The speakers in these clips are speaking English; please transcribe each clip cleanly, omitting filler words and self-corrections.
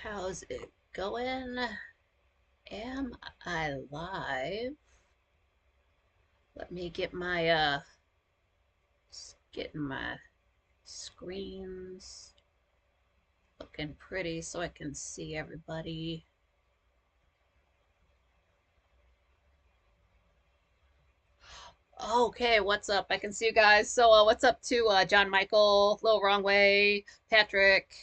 How's it going? Am I live? Let me get my getting my screens looking pretty so I can see everybody. Okay, what's up? I can see you guys. So what's up to John Michael, Lil Wrong Way, Patrick,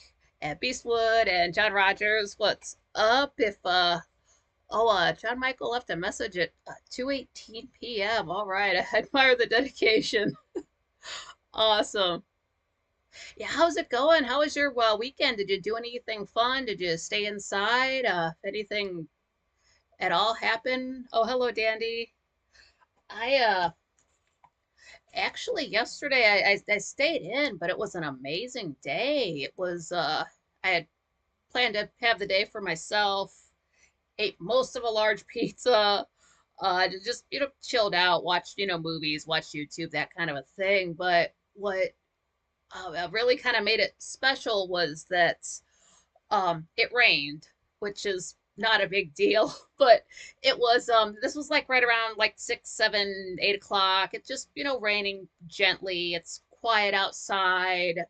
and Beastwood and John Rogers? What's up? If John Michael left a message at 2:18 p.m. All right, I admire the dedication. Awesome. Yeah, how's it going? How was your weekend? Did you do anything fun? Did you stay inside? Anything at all happen? Oh, hello, Dandy. I actually yesterday I stayed in, but it was an amazing day. It was I had planned to have the day for myself. Ate most of a large pizza. Just chilled out, watched movies, watched YouTube, that kind of a thing. But what really kind of made it special was that it rained, which is not a big deal, but it was this was like right around like 6, 7, 8 o'clock. It just raining gently. It's quiet outside,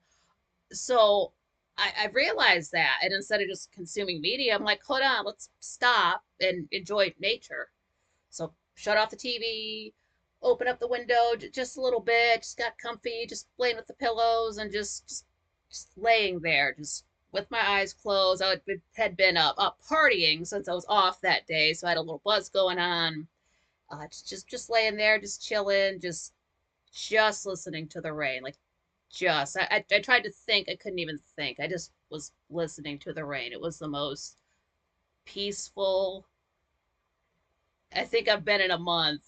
so I realized that, and instead of just consuming media, I'm like, hold on, let's stop and enjoy nature. So shut off the TV, open up the window just a little bit, just got comfy, just playing with the pillows and just laying there, just with my eyes closed. Had been up partying since I was off that day, so I had a little buzz going on. Just laying there, just chilling, just listening to the rain. Like just I tried to think, I couldn't even think. I just was listening to the rain. It was the most peaceful I think I've been in a month.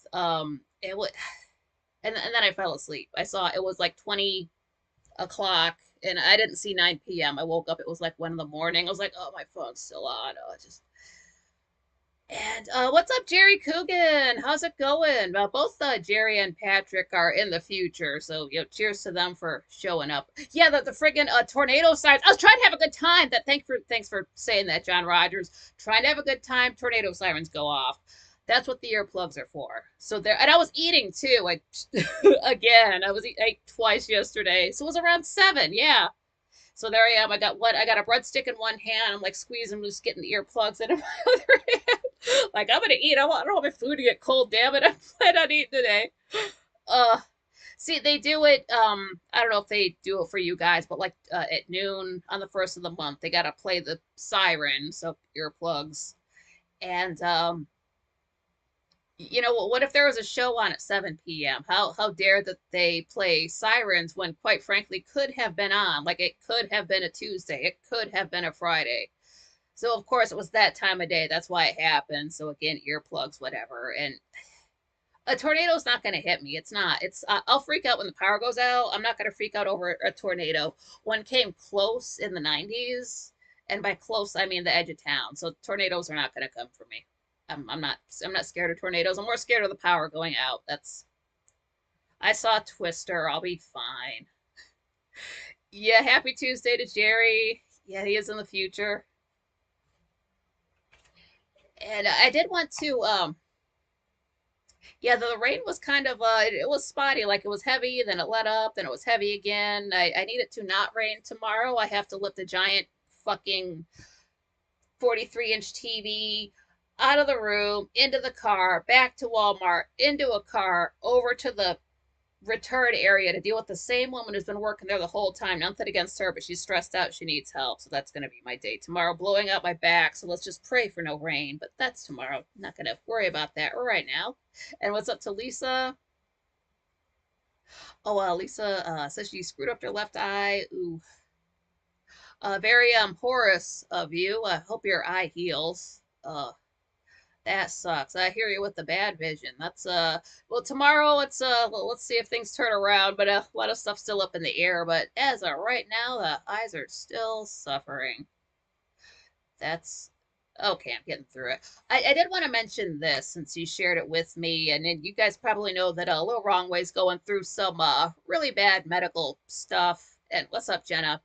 It was, and then I fell asleep. I saw it was like 20 o'clock, and I didn't see 9 p.m. I woke up. It was like 1 in the morning. I was like, oh, my phone's still on. Oh, just and what's up, Jerry Coogan? How's it going? Both Jerry and Patrick are in the future, so cheers to them for showing up. Yeah, the friggin' tornado sirens. I was trying to have a good time. Thanks for saying that, John Rogers. Trying to have a good time. Tornado sirens go off. That's what the earplugs are for. So there, and I was eating too. I again, ate twice yesterday, so it was around 7. Yeah. So there I am. I got a breadstick in one hand. I'm like squeezing, just getting the earplugs in my other hand. Like I'm gonna eat. I don't want my food to get cold. Damn it! I'm planning on eating today. Uh, See, they do it. I don't know if they do it for you guys, but like at noon on the first of the month, they gotta play the siren, so earplugs. And what if there was a show on at 7 p.m.? How dare that they play sirens when quite frankly could have been on. Like it could have been a Tuesday. It could have been a Friday. So of course it was that time of day. That's why it happened. So again, earplugs, whatever. And a tornado's not going to hit me. It's not. I'll freak out when the power goes out. I'm not going to freak out over a tornado. One came close in the 90s, and by close I mean the edge of town. So tornadoes are not going to come for me. I'm not scared of tornadoes. I'm more scared of the power going out. I saw Twister. I'll be fine. Yeah, happy Tuesday to Jerry. Yeah, he is in the future. And I did want to yeah, the rain was kind of it was spotty, like it was heavy, then it let up, then it was heavy again. I need it to not rain tomorrow. I have to lift a giant fucking 43-inch TV out of the room, into the car, back to Walmart, into a car, over to the return area to deal with the same woman who's been working there the whole time. Nothing against her, but she's stressed out. She needs help. So that's going to be my day tomorrow, blowing out my back. So let's just pray for no rain. But that's tomorrow. Not going to worry about that right now. And what's up to Lisa? Oh, Lisa says she screwed up her left eye. Ooh. Very Horus of you. I hope your eye heals. That sucks. I hear you with the bad vision. That's well, tomorrow let's see if things turn around, but a lot of stuff's still up in the air, but as of right now the eyes are still suffering. That's okay, I'm getting through it. I did want to mention this since you shared it with me, and then you guys probably know that a little wrong way's going through some really bad medical stuff. And what's up, Jenna?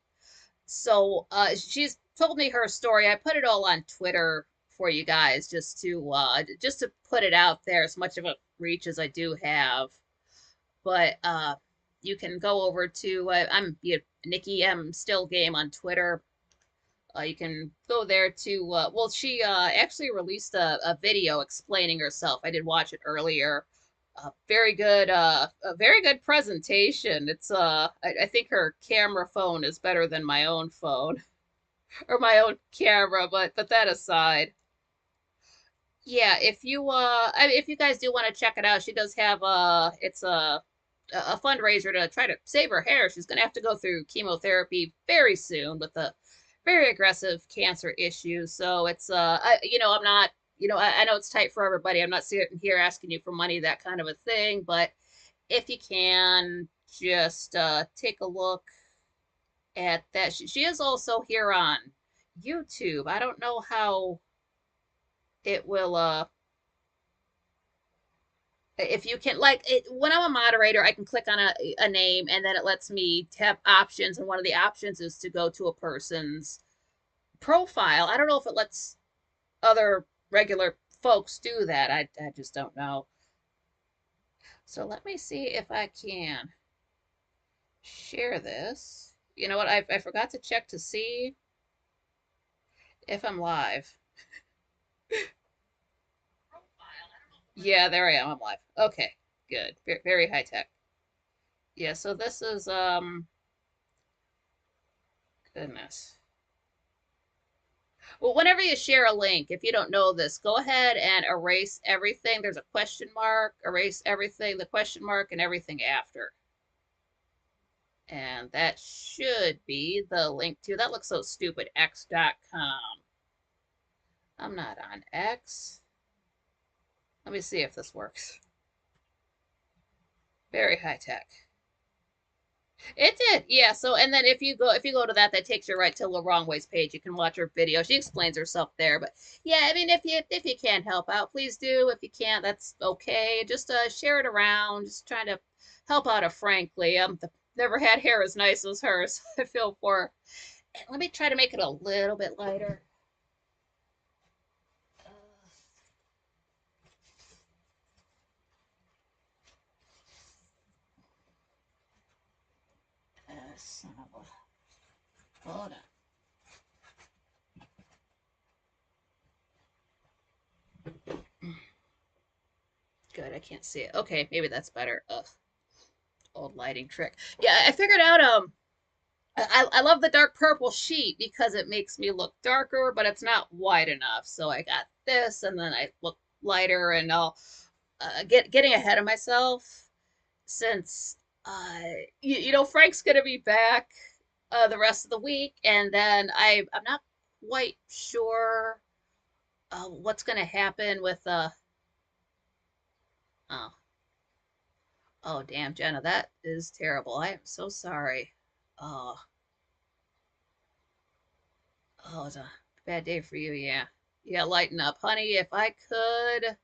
So she's told me her story. I put it all on Twitter for you guys just to put it out there as much of a reach as I do have. But you can go over to I'm Nikki M Still Game on Twitter. You can go there to well, she actually released a video explaining herself. I did watch it earlier. A very good presentation. It's I think her camera phone is better than my own phone or my own camera, but that aside, yeah, if you guys do want to check it out, she does have it's a fundraiser to try to save her hair. She's going to have to go through chemotherapy very soon with a very aggressive cancer issue. So it's I'm not, I know it's tight for everybody. I'm not sitting here asking you for money, that kind of a thing, but if you can just take a look at that. She is also here on YouTube. I don't know how it will if you can like it when I'm a moderator, I can click on a name and then it lets me tap options, and one of the options is to go to a person's profile. I don't know if it lets other regular folks do that. I just don't know. So let me see if I can share this. You know what? I forgot to check to see if I'm live. Yeah, there I am. I'm live. Okay, good. Very high tech. Yeah, so this is goodness. Well, whenever you share a link, if you don't know this, go ahead and erase everything. There's a question mark, erase everything, the question mark, and everything after. And that should be the link to, that looks so stupid, x.com. I'm not on X. Let me see if this works. Very high tech. It did, yeah. So, and then if you go to that, that takes you right to the Wrong Ways page. You can watch her video. She explains herself there. But yeah, I mean, if you can help out, please do. If you can't, that's okay. Just share it around. Just trying to help out. Frankly, never had hair as nice as hers. I feel for her. And let me try to make it a little bit lighter. Son of a, hold on. Good, I can't see it. Okay, maybe that's better. Ugh, old lighting trick. Yeah, I figured out I love the dark purple sheet because it makes me look darker, but it's not wide enough. So I got this, and then I look lighter, and I'll getting ahead of myself since Frank's gonna be back the rest of the week, and then I'm not quite sure what's gonna happen with oh oh damn Jenna, that is terrible. I am so sorry. Oh oh, it's a bad day for you. Yeah, yeah, lighten up, honey. If I could.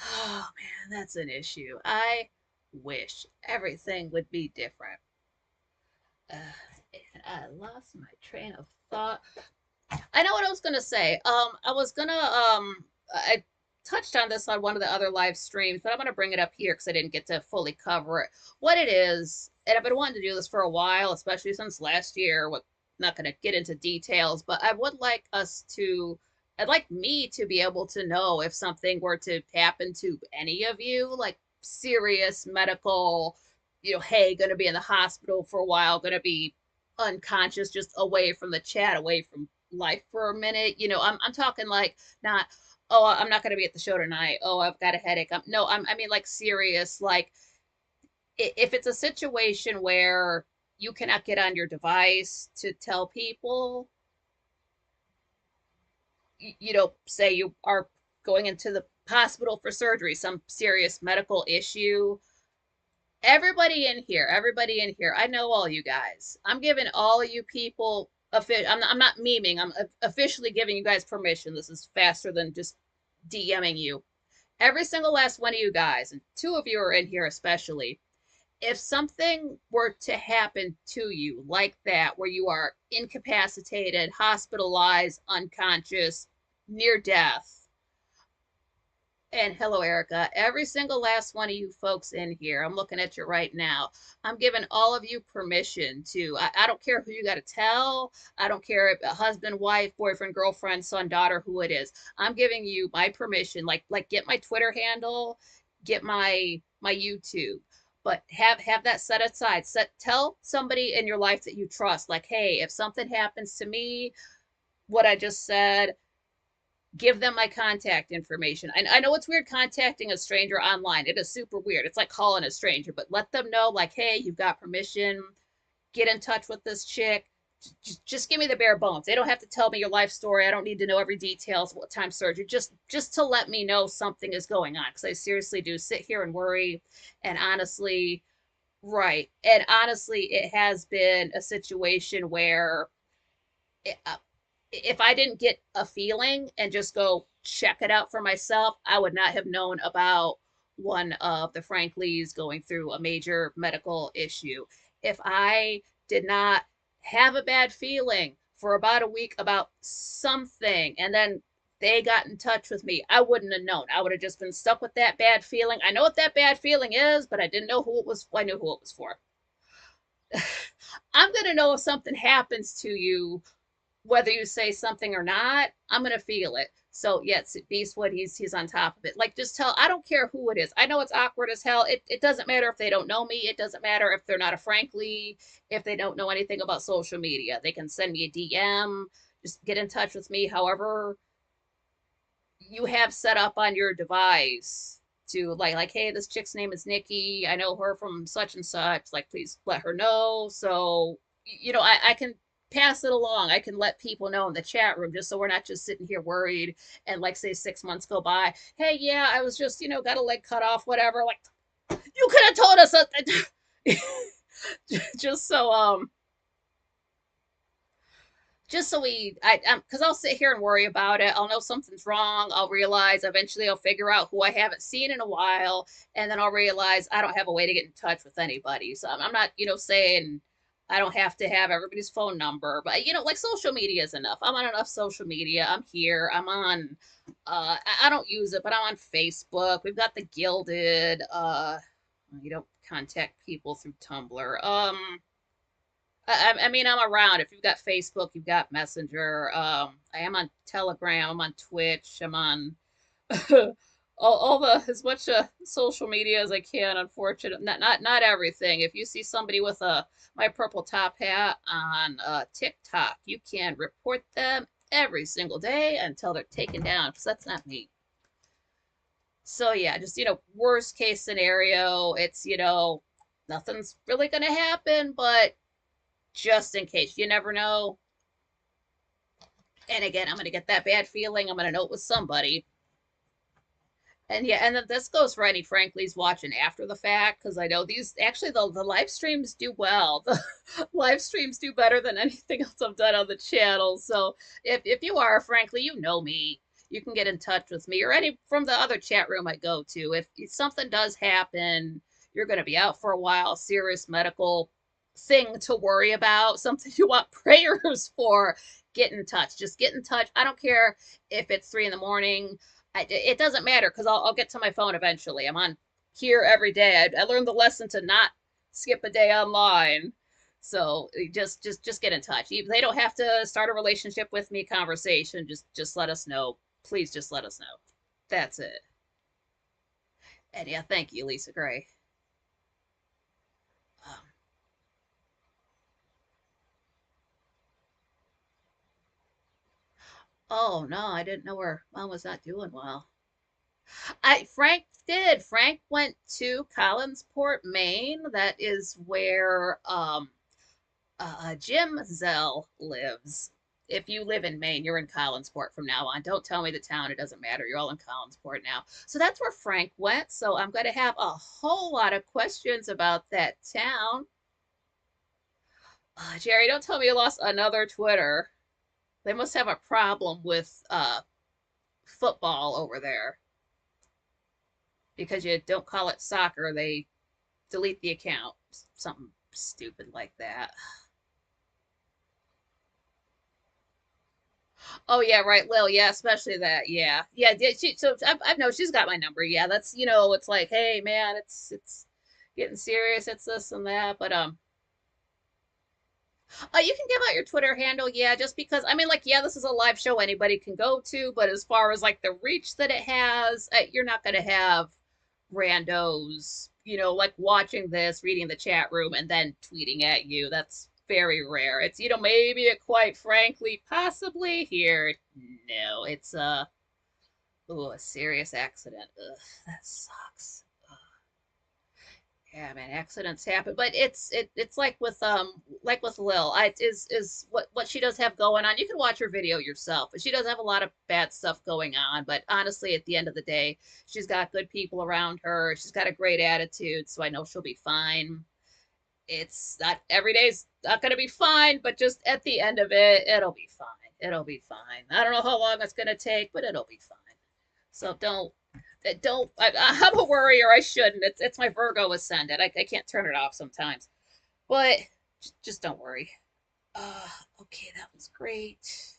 Oh man, that's an issue. I wish everything would be different. Uh, and I lost my train of thought. I know what I was gonna say. I was gonna I touched on this on one of the other live streams, but I'm gonna bring it up here because I didn't get to fully cover it. What it is, and I've been wanting to do this for a while, especially since last year. What Not gonna get into details, but I'd like me to be able to know if something were to happen to any of you, like serious medical, hey, gonna be in the hospital for a while, gonna be unconscious, just away from the chat, away from life for a minute. I'm talking like not, oh, I'm not going to be at the show tonight. Oh, I've got a headache. No, I mean like serious. Like if it's a situation where you cannot get on your device to tell people, say you are going into the hospital for surgery, some serious medical issue. Everybody in here, I know all you guys. I'm giving all of you people I'm not memeing. I'm officially giving you guys permission. This is faster than just DMing you. Every single last one of you guys, and two of you are in here especially. if something were to happen to you like that, where you are incapacitated, hospitalized, unconscious, near death, and hello, Erica, every single last one of you folks in here, I'm looking at you right now. I'm giving all of you permission to, I don't care who you got to tell. I don't care if a husband, wife, boyfriend, girlfriend, son, daughter, who it is. I'm giving you my permission. Like get my Twitter handle, get my YouTube, but have that set aside. Tell somebody in your life that you trust, like, hey, if something happens to me, what I just said, give them my contact information. I know it's weird contacting a stranger online. It is super weird. It's like calling a stranger, but let them know, like, hey, you've got permission. Get in touch with this chick. Just give me the bare bones. They don't have to tell me your life story. I don't need to know every details, what time surgery. Just to let me know something is going on, because I seriously do sit here and worry. And honestly, right. And honestly, it has been a situation where it, if I didn't get a feeling and just go check it out for myself, I would not have known about one of the Frankleys going through a major medical issue. If I did not have a bad feeling for about a week about something, and then they got in touch with me, I wouldn't have known. I would have just been stuck with that bad feeling. I know what that bad feeling is, but I didn't know who it was. I knew who it was for. I'm going to know if something happens to you, whether you say something or not. I'm gonna feel it. So yes, Beastwood, he's on top of it. Like, just tell. I don't care who it is. I know it's awkward as hell. It doesn't matter if they don't know me. It doesn't matter if they're not a Frankly. If they don't know anything about social media, they can send me a DM. Just get in touch with me. However you have set up on your device to, like, hey, this chick's name is Nikki. I know her from such and such. Like, please let her know. So I can pass it along. I can let people know in the chat room, just so we're not just sitting here worried and, like, say 6 months go by. Hey, yeah, I was just, got a leg cut off, whatever. Like, you could have told us something. just so just so because I'll sit here and worry about it. I'll know something's wrong. I'll realize eventually I'll figure out who I haven't seen in a while, and then I'll realize I don't have a way to get in touch with anybody. So I'm not, saying I don't have to have everybody's phone number, but like, social media is enough. I'm on enough social media. I'm here. I'm on. I don't use it, but I'm on Facebook. We've got the Gilded. You don't contact people through Tumblr. I mean, I'm around. If you've got Facebook, you've got Messenger. I am on Telegram. I'm on Twitch. I'm on all the as much social media as I can. Unfortunately, not everything. If you see somebody with a my purple top hat on TikTok, you can report them every single day until they're taken down, because that's not me. So yeah, just worst case scenario, it's nothing's really gonna happen, but just in case. You never know. And again, I'm going to get that bad feeling. I'm going to know it was somebody. And yeah, and then this goes for any Frankly's watching after the fact, because I know these actually the live streams do well. The live streams do better than anything else I've done on the channel. So if you are, frankly, you know me, you can get in touch with me, or any from the other chat room I go to. If something does happen, you're going to be out for a while, serious medical thing to worry about, something you want prayers for, get in touch. Just get in touch. I don't care if it's 3 in the morning. It doesn't matter, because I'll get to my phone eventually. I'm on here every day. I learned the lesson to not skip a day online. So just get in touch. They don't have to start a relationship with me, conversation. Just let us know. Please just let us know. That's it. And yeah, thank you, Lisa Gray. Um, oh no, I didn't know her mom was not doing well. Frank went to Collinsport, Maine. That is where Jim Zell lives. If you live in Maine, you're in Collinsport from now on. Don't tell me the town. It doesn't matter. You're all in Collinsport now. So that's where Frank went. So I'm going to have a whole lot of questions about that town. Jerry, don't tell me you lost another Twitter. They must have a problem with football over there, because you don't call it soccer. They delete the account. Something stupid like that. Oh yeah, right, Lil. Yeah, especially that. Yeah, yeah. So I've known she's got my number. Yeah, that's it's like, hey man, it's getting serious. It's this and that. But you can give out your Twitter handle. Yeah, just because I mean, like, yeah, this is a live show anybody can go to. But as far as like the reach that it has, you're not gonna have randos, like watching this, reading the chat room, and then tweeting at you. That's very rare. It's maybe quite frankly, possibly here. No, it's ooh, a serious accident. Ugh, that sucks. Yeah, man, accidents happen, but it's like with Lil. Is what she does have going on. You can watch her video yourself, but she does have a lot of bad stuff going on. But honestly, at the end of the day, she's got good people around her. She's got a great attitude, so I know she'll be fine. It's not every day's not gonna be fine, but just at the end of it, it'll be fine. It'll be fine. I don't know how long it's gonna take, but it'll be fine. So don't. I'm a worrier. I shouldn't. It's my Virgo ascendant. I can't turn it off sometimes. But just don't worry. Uh, okay, that was great.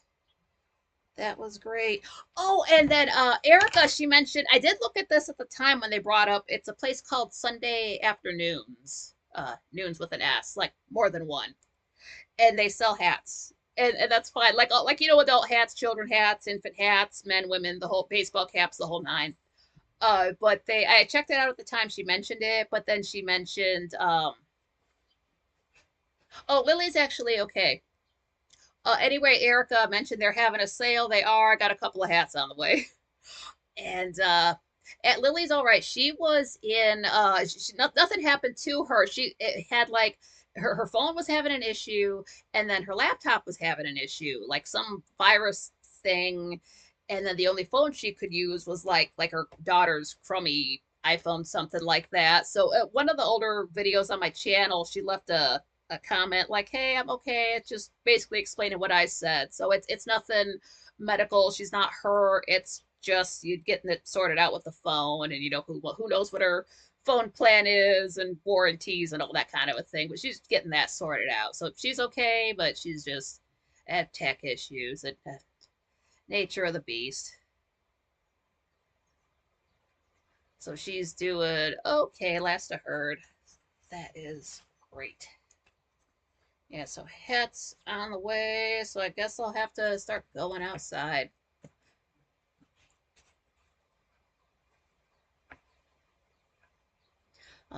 That was great. Oh, and then Erica, she mentioned I did look at this at the time when they brought up it's a place called Sunday Afternoons. Noons with an S, like more than one. And they sell hats. And that's fine. Like adult hats, children hats, infant hats, men, women, the whole baseball caps, the whole nine. But I checked it out at the time she mentioned it, but then she mentioned oh, Lily's actually okay. Anyway, Erica mentioned they're having a sale. They are. I got a couple of hats on the way. And at Lily's all right. She was in nothing happened to her. She it had like her phone was having an issue, and then her laptop was having an issue, like some virus thing. And then the only phone she could use was like her daughter's crummy iPhone, something like that. So one of the older videos on my channel, she left a comment like, "Hey, I'm okay." It's just basically explaining what I said. So it's nothing medical. She's not hurt. It's just you getting it sorted out with the phone, and who knows what her phone plan is and warranties and all that kind of a thing. But she's getting that sorted out, so she's okay. But she's just at tech issues and nature of the beast. So she's doing okay. Last I heard, that is great. Yeah, so hats on the way. So I guess I'll have to start going outside.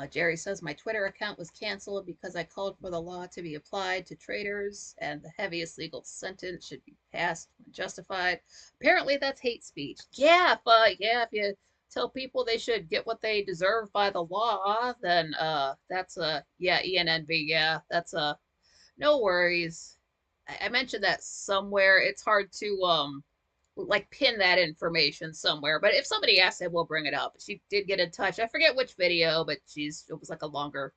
Jerry says my Twitter account was canceled because I called for the law to be applied to traitors and the heaviest legal sentence should be passed when justified. Apparently, that's hate speech. Yeah, if you tell people they should get what they deserve by the law, then that's a yeah, ENNB. Yeah, that's a no worries. I mentioned that somewhere. It's hard to like pin that information somewhere. But if somebody asks, I will bring it up. She did get in touch. I forget which video, but it was like a longer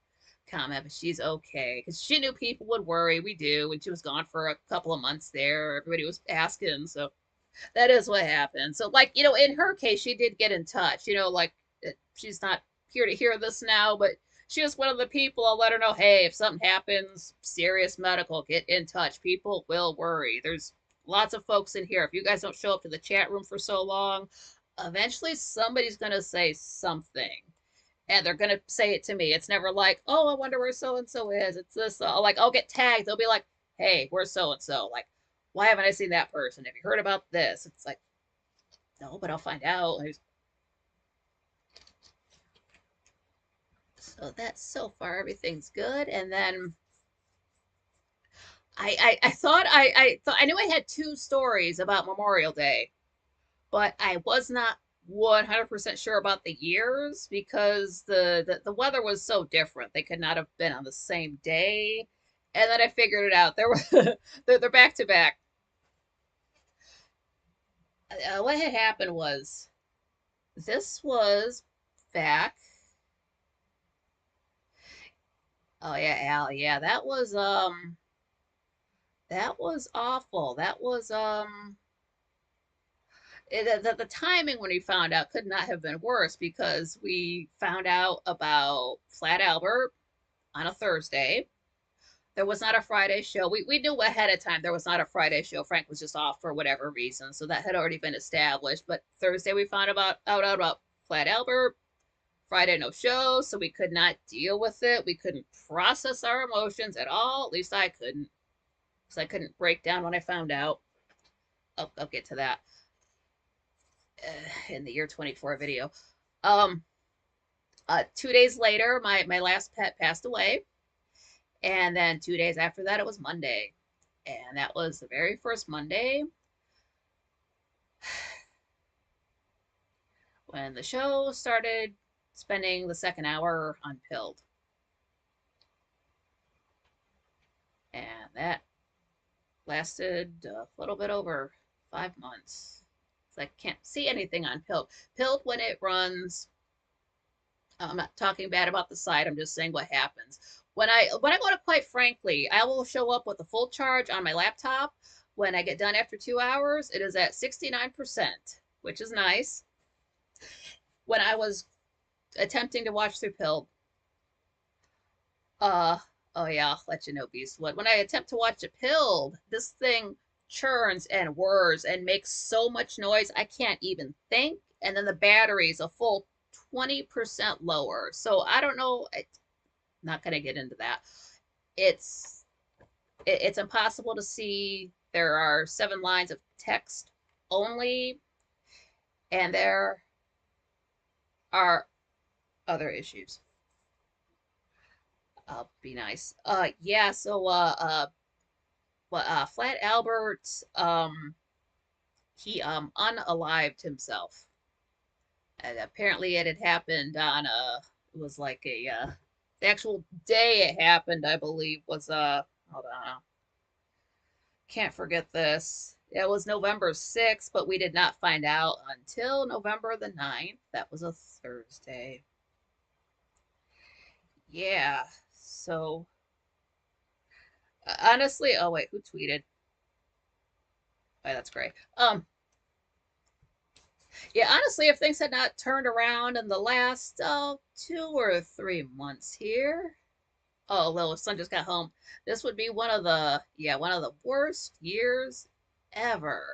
comment. But she's okay because she knew people would worry. We do, and she was gone for a couple of months there. Everybody was asking, so that is what happened. So like in her case, she did get in touch. Like she's not here to hear this now, but she was one of the people. I'll let her know, hey, if something happens, serious medical, get in touch. People will worry. There's lots of folks in here. If you guys don't show up to the chat room for so long, eventually somebody's going to say something. And they're going to say it to me. It's never like, oh, I wonder where so and so is. It's this. Like, I'll get tagged. They'll be like, hey, where's so and so? Like, why haven't I seen that person? Have you heard about this? It's like, no, but I'll find out. So that's so far everything's good. And then I thought I knew I had two stories about Memorial Day, but I was not 100% sure about the years because the weather was so different. They could not have been on the same day. And then I figured it out. They're back to back. What had happened was this was back. Oh yeah, Al. Yeah, that was awful. That was The timing when we found out could not have been worse because we found out about Flat Albert on a Thursday. There was not a Friday show. We knew ahead of time there was not a Friday show. Frank was just off for whatever reason, so that had already been established. But Thursday we found out about Flat Albert. Friday no show, so we could not deal with it. We couldn't process our emotions at all. At least I couldn't, because I couldn't break down when I found out. I'll get to that in the year 24 video. Um, 2 days later, my last pet passed away. And then 2 days after that, it was Monday. And that was the very first Monday when the show started spending the second hour on Pilled. And that lasted a little bit over 5 months. So I can't see anything on Pilled. Pilled, when it runs, I'm not talking bad about the site, I'm just saying what happens. When I go to Quite Frankly, I will show up with a full charge on my laptop. When I get done after 2 hours, it is at 69%, which is nice. When I was attempting to watch through Pilled, oh yeah, I'll let you know, Beastwood. When I attempt to watch it Pilled, this thing churns and whirs and makes so much noise I can't even think. And then the battery's a full 20% lower. So I don't know. I'm not gonna get into that. It's impossible to see. There are 7 lines of text only, and there are other issues. Be nice. Yeah. So Flat Albert, he unalived himself. And apparently it had happened on it was like the actual day it happened, I believe, was hold on, can't forget this. It was November 6th, but we did not find out until November the 9th. That was a Thursday. Yeah. So honestly, oh wait, who tweeted? Oh, that's great. Yeah, honestly, if things had not turned around in the last 2 or 3 months here, oh, little son just got home. This would be one of the worst years ever.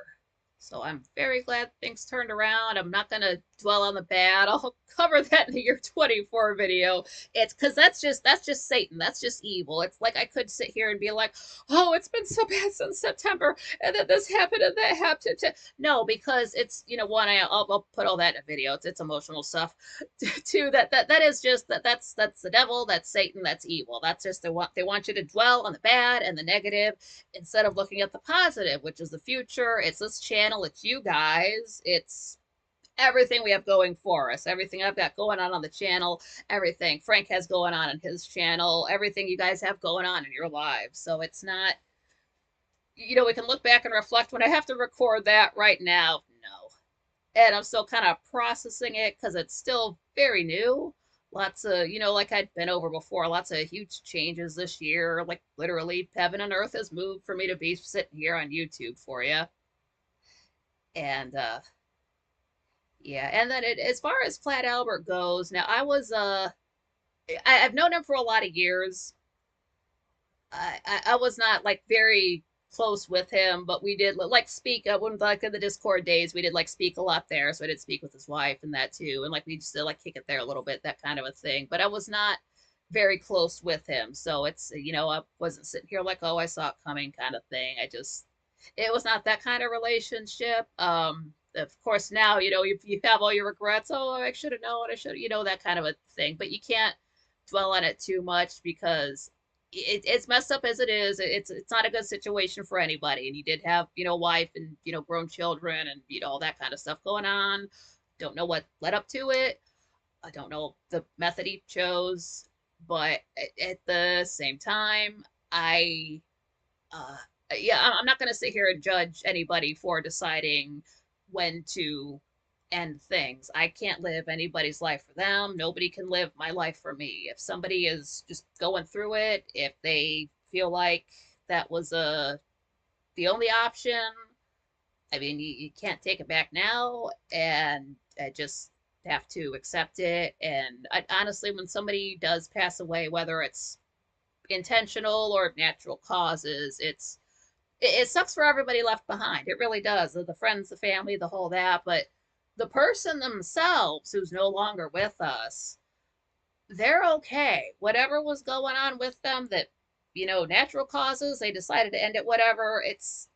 So I'm very glad things turned around. I'm not gonna dwell on the bad. I'll cover that in the year 24 video. It's because that's just Satan. That's just evil. It's like I could sit here and be like, oh, it's been so bad since September, and then this happened and that happened. No, because it's one. I'll put all that in a video. It's emotional stuff. Two, that is just that's the devil. That's Satan. That's evil. That's just they want you to dwell on the bad and the negative instead of looking at the positive, which is the future. It's this channel, it's you guys, it's everything we have going for us, everything I've got going on the channel, everything Frank has going on his channel, everything you guys have going on in your lives. So it's not, we can look back and reflect. When I have to record that right now, no. And I'm still kind of processing it because it's still very new. Lots of, like I'd been over before, lots of huge changes this year. Like literally, heaven and earth has moved for me to be sitting here on YouTube for you. And yeah, and then as far as Flat Albert goes, now I've known him for a lot of years. I was not like very close with him, but we did like speak when like in the Discord days we did like speak a lot there. So I did speak with his wife and that too, and like we just like kick it there a little bit, that kind of a thing. But I was not very close with him, so it's I wasn't sitting here like, oh, I saw it coming kind of thing. It was not that kind of relationship. Of course now you have all your regrets. Oh, I should have known. I should that kind of a thing. But you can't dwell on it too much because it's messed up as it is. It's not a good situation for anybody. And you did have wife and grown children and all that kind of stuff going on. Don't know what led up to it. I don't know the method he chose, but at the same time, uh, yeah, I'm not going to sit here and judge anybody for deciding when to end things. I can't live anybody's life for them. Nobody can live my life for me. If somebody is just going through it, if they feel like that was the only option, I mean, you can't take it back now, and I just have to accept it. And honestly, when somebody does pass away, whether it's intentional or natural causes, it sucks for everybody left behind. It really does. The friends, the family, the whole that. But the person themselves who's no longer with us, they're okay. Whatever was going on with them, that natural causes, they decided to end it. Whatever. It's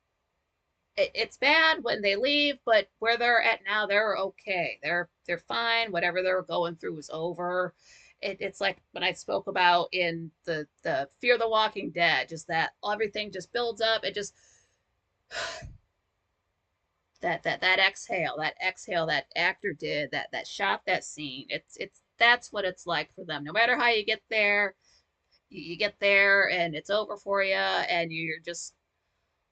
bad when they leave, but where they're at now, they're okay. They're fine. Whatever they're going through is over. It's like when I spoke about in the Fear the Walking Dead, just that everything just builds up. It just that exhale that actor did, that shot that scene. It's that's what it's like for them. No matter how you get there, you get there and it's over for you, and you're just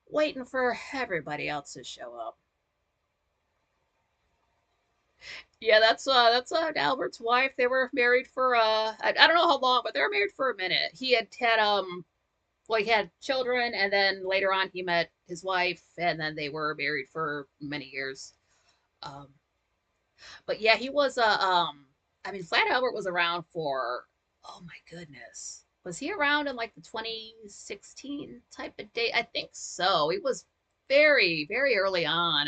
waiting for everybody else to show up. Yeah, that's Albert's wife. They were married for I don't know how long, but they were married for a minute. He had well, he had children, and then later on he met his wife, and then they were married for many years. Um, but yeah, he was I mean, Flat Albert was around for, oh my goodness, was he around in like the 2016 type of date? I think so. He was very early on.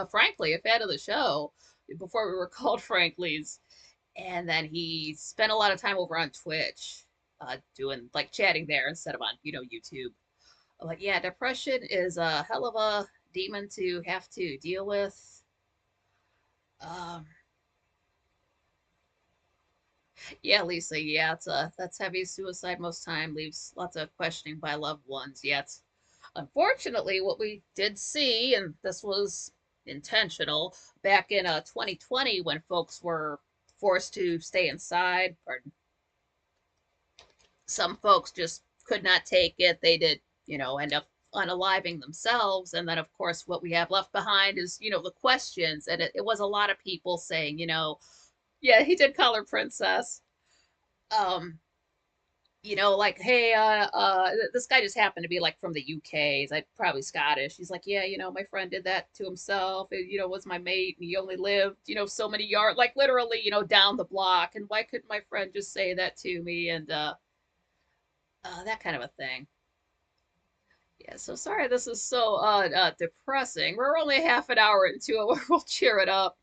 Frankly, a fan of the show before we were called Franklies. And then he spent a lot of time over on Twitch, doing like chatting there instead of on YouTube. Like, yeah, depression is a hell of a demon to have to deal with. Um, yeah, Lisa, yeah, that's heavy suicide most time, leaves lots of questioning by loved ones. Yet, unfortunately, what we did see, and this was intentional, back in 2020 when folks were forced to stay inside, or some folks just could not take it. They did, end up unaliving themselves. And then, of course, what we have left behind is, the questions. And it was a lot of people saying, yeah, he did call her princess. Um, like, hey, this guy just happened to be like from the UK. He's like probably Scottish. He's like, yeah, my friend did that to himself. It, was my mate, and he only lived, so many yards, like literally, down the block. And why couldn't my friend just say that to me? And that kind of a thing. Yeah, so sorry this is so depressing. We're only half an hour into it. We'll cheer it up.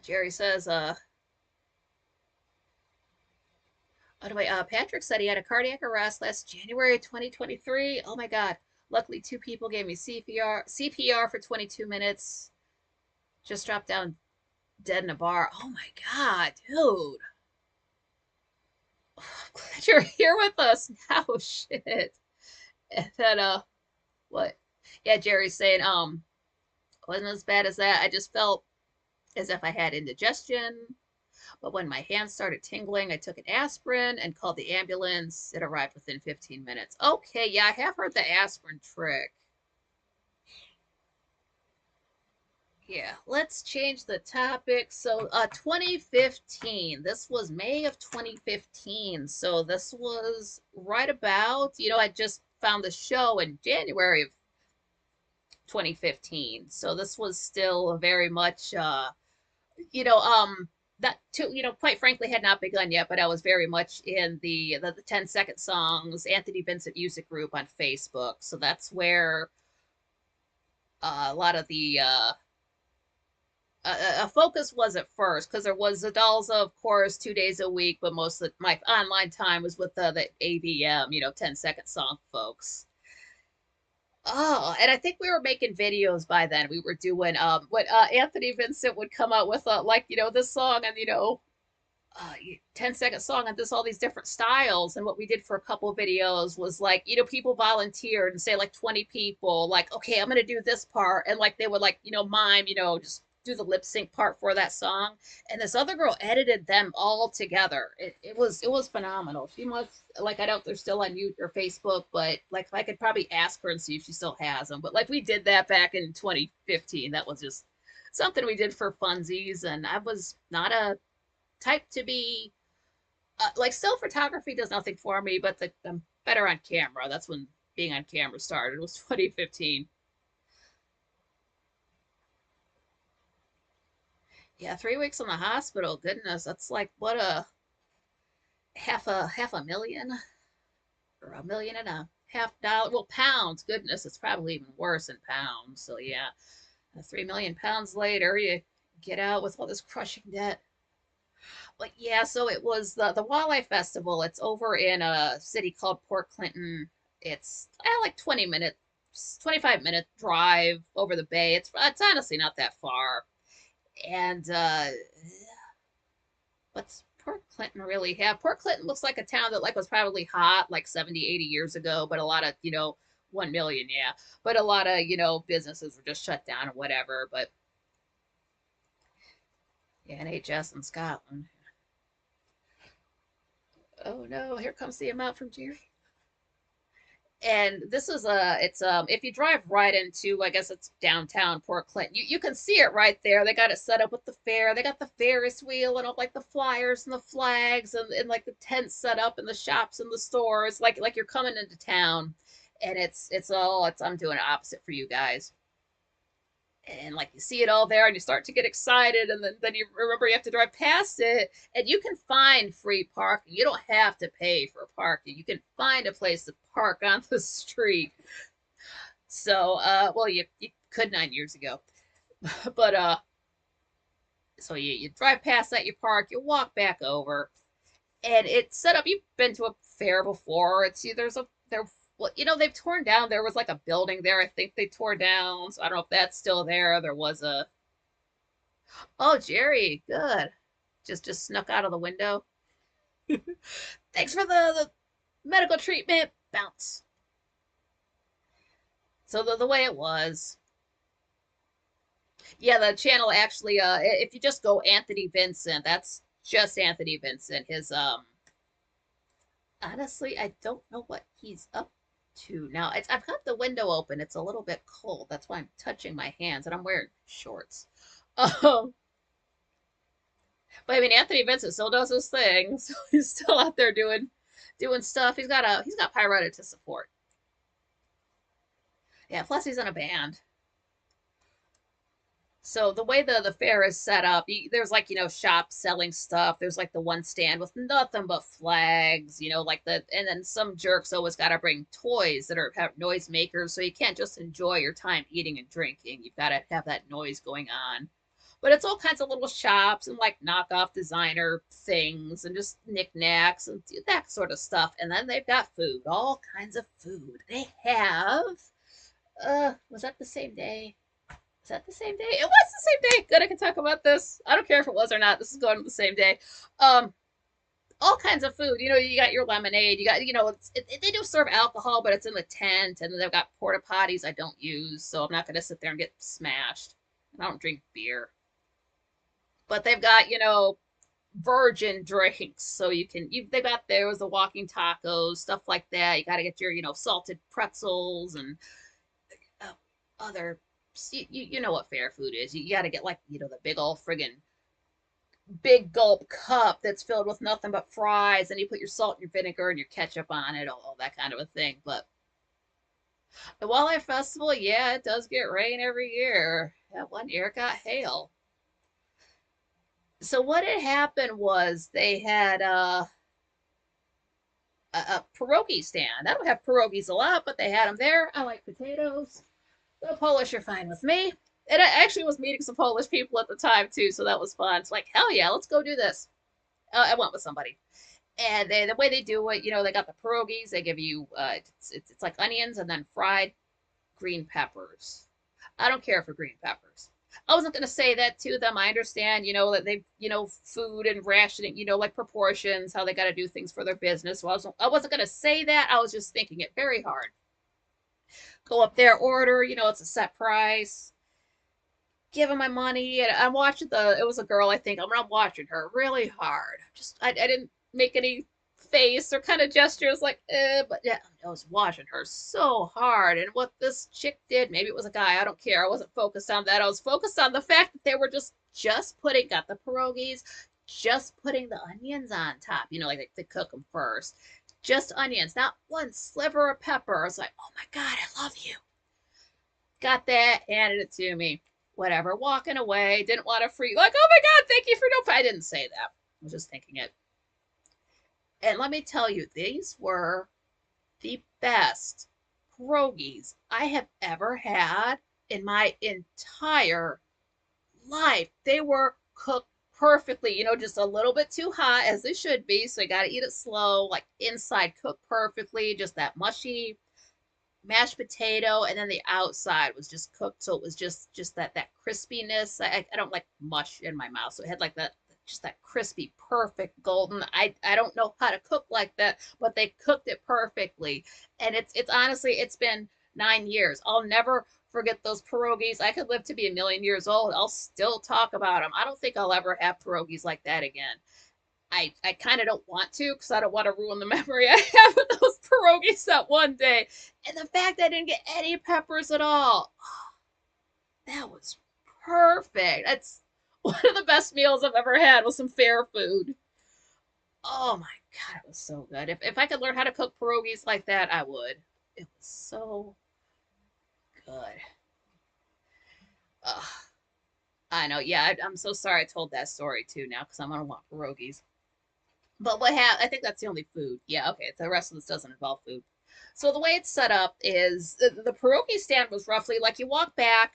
Jerry says, anyway, Patrick said he had a cardiac arrest last January 2023. Oh my God. Luckily, two people gave me CPR for 22 minutes. Just dropped down dead in a bar. Oh my God, dude. I'm glad you're here with us now. Shit. And then, what? Yeah, Jerry's saying, wasn't as bad as that. I just felt as if I had indigestion. But when my hands started tingling, I took an aspirin and called the ambulance. It arrived within 15 minutes. Okay, yeah, I have heard the aspirin trick. Yeah, let's change the topic. So, 2015. This was May of 2015. So, this was right about, I just found the show in January of 2015. So, this was still very much, you know, that too, quite frankly, had not begun yet, but I was very much in the 10-second songs, Anthony Vincent music group on Facebook. So that's where a lot of the focus was at first, because there was Adalza, of course, 2 days a week, but most of my online time was with the AVM, 10-second song folks. Oh, and I think we were making videos by then. We were doing what Anthony Vincent would come out with, like, this song, and 10-second song, and this all these different styles. And what we did for a couple of videos was like, people volunteered and say like 20 people, like, okay, I'm gonna do this part, and like they would like, mime, just do the lip sync part for that song. And this other girl edited them all together. It was phenomenal. She must, like, I don't know if they're still on YouTube or Facebook, but like I could probably ask her and see if she still has them. But like we did that back in 2015. That was just something we did for funsies, and I was not a type to be like still photography does nothing for me, but I'm better on camera. That's when being on camera started. It was 2015. Yeah, 3 weeks in the hospital. Goodness, that's like what a half a million or a million and a half dollar. Well, pounds. Goodness, it's probably even worse in pounds. So yeah, 3 million pounds later, you get out with all this crushing debt. But yeah, so it was the Walleye Festival. It's over in a city called Port Clinton. It's like 25-minute drive over the bay. It's honestly not that far. And what's Port Clinton really have? Port Clinton looks like a town that like was probably hot like 70, 80 years ago, but a lot of, 1 million, yeah. But a lot of, businesses were just shut down or whatever. But yeah, NHS in Scotland. Oh no, here comes the amount from Jerry. And this is it's if you drive right into, I guess it's downtown Port Clinton, you can see it right there. They got it set up with the fair. They got the Ferris wheel and all like the flyers and the flags and like the tents set up and the shops and the stores, like you're coming into town. And it's I'm doing the opposite for you guys. And like you see it all there and you start to get excited, and then you remember you have to drive past it, and you can find free parking. You don't have to pay for parking. You can find a place to park on the street. So well, you could 9 years ago. But so you drive past that, you park, you walk back over, and it's set up. You've been to a fair before. There's a there well, they've torn down. There was like a building there. I think they tore down. So I don't know if that's still there. There was a Oh, Jerry, good. Just snuck out of the window. Thanks for the medical treatment. Bounce. So the way it was, yeah, the channel actually, if you just go Anthony Vincent, that's just Anthony Vincent. His honestly, I don't know what he's up to now. I've got the window open. It's a little bit cold. That's why I'm touching my hands, and I'm wearing shorts. Um, but I mean, Anthony Vincent still does his thing. So he's still out there doing stuff. He's got Pyretta to support. Yeah, plus he's in a band. So the way the fair is set up, there's like, shops selling stuff. There's like the one stand with nothing but flags, like and then some jerks always got to bring toys that have noise makers. So you can't just enjoy your time eating and drinking. You've got to have that noise going on. But it's all kinds of little shops and like knockoff designer things and just knickknacks and that sort of stuff. And then they've got food, all kinds of food. They have, was that the same day? Is that the same day? It was the same day. Good, I can talk about this. I don't care if it was or not. This is going to the same day. Um, all kinds of food. You got your lemonade. You got, they do serve alcohol, but it's in the tent, and then they've got porta potties I don't use, so I'm not going to sit there and get smashed. I don't drink beer, but they've got, virgin drinks, so they got there was the walking tacos, stuff like that. You got to get your, salted pretzels and uh, other you know what fair food is. You got to get like, the big old friggin' big gulp cup that's filled with nothing but fries, and you put your salt and your vinegar and your ketchup on it, all that kind of a thing. But the Walleye Festival, yeah, it does get rain every year. That one year it got hail. So what had happened was they had a pierogi stand. I don't have pierogies a lot, but they had them there. I like potatoes. The Polish are fine with me. And I actually was meeting some Polish people at the time too, so that was fun. It's like, hell yeah, let's go do this. I went with somebody, and the way they do it, they got the pierogies. They give you it's like onions and then fried green peppers. I don't care for green peppers. I wasn't going to say that to them. I understand, that they, food and rationing, like proportions, how they got to do things for their business. So I wasn't going to say that. I was just thinking it very hard. Go up there, order, it's a set price. Give them my money, and I'm watching it was a girl, I think. I'm watching her really hard. I didn't make any face or kind of gestures like, but yeah, I was watching her so hard. And what this chick did, maybe it was a guy, I don't care. I wasn't focused on that. I was focused on the fact that they were just got the pierogies, just putting the onions on top, like to cook them first. Just onions, not one sliver of pepper. I was like, oh my God, I love you. Got that, handed it to me. Whatever, walking away, didn't want to free, like, oh my God, thank you for no, I didn't say that. I was just thinking it. And let me tell you, these were the best pierogies I have ever had in my entire life. They were cooked perfectly, just a little bit too hot as they should be. So you got to eat it slow, like inside cooked perfectly, just that mushy mashed potato, and then the outside was just cooked, so it was just that crispiness. I don't like mush in my mouth, so it had like that, just that crispy, perfect golden. I don't know how to cook like that, but they cooked it perfectly, and it's honestly, it's been 9 years. I'll never forget those pierogies. I could live to be a million years old. I'll still talk about them. I don't think I'll ever have pierogies like that again. I kind of don't want to because I don't want to ruin the memory I have of those pierogies that one day. And the fact I didn't get any peppers at all, that was perfect. That's one of the best meals I've ever had with some fair food. Oh my God, it was so good. If I could learn how to cook pierogies like that, I would. It was so good. Ugh, I know. Yeah, I'm so sorry I told that story too now because I'm gonna want pierogies. But I think that's the only food. Yeah, okay. The rest of this doesn't involve food. So the way it's set up is the pierogi stand was roughly like you walk back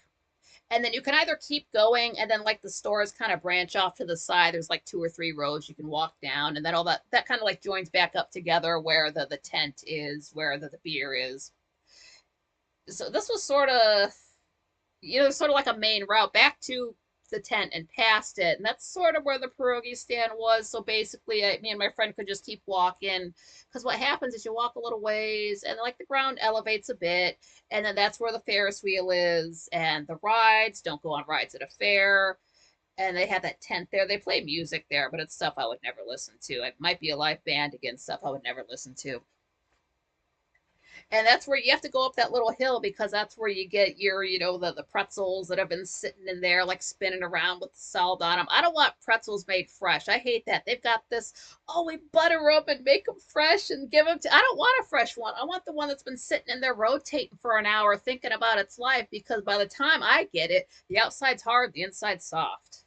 and then you can either keep going and then like the stores kind of branch off to the side. There's like 2 or 3 rows you can walk down and then all that kind of like joins back up together where the tent is, where the beer is. So this was sort of like a main route back to the tent and past it. And that's sort of where the pierogi stand was. So basically, me and my friend could just keep walking. Because what happens is you walk a little ways and like the ground elevates a bit. And then that's where the Ferris wheel is. And the rides don't go on rides at a fair. And they have that tent there. They play music there, but it's stuff I would never listen to. It might be a live band, again, stuff I would never listen to. And that's where you have to go up that little hill because that's where you get your, the pretzels that have been sitting in there, like spinning around with the salt on them. I don't want pretzels made fresh. I hate that. They've got this, oh, we butter them and make them fresh and give them to, I don't want a fresh one. I want the one that's been sitting in there rotating for an hour thinking about its life because by the time I get it, the outside's hard, the inside's soft.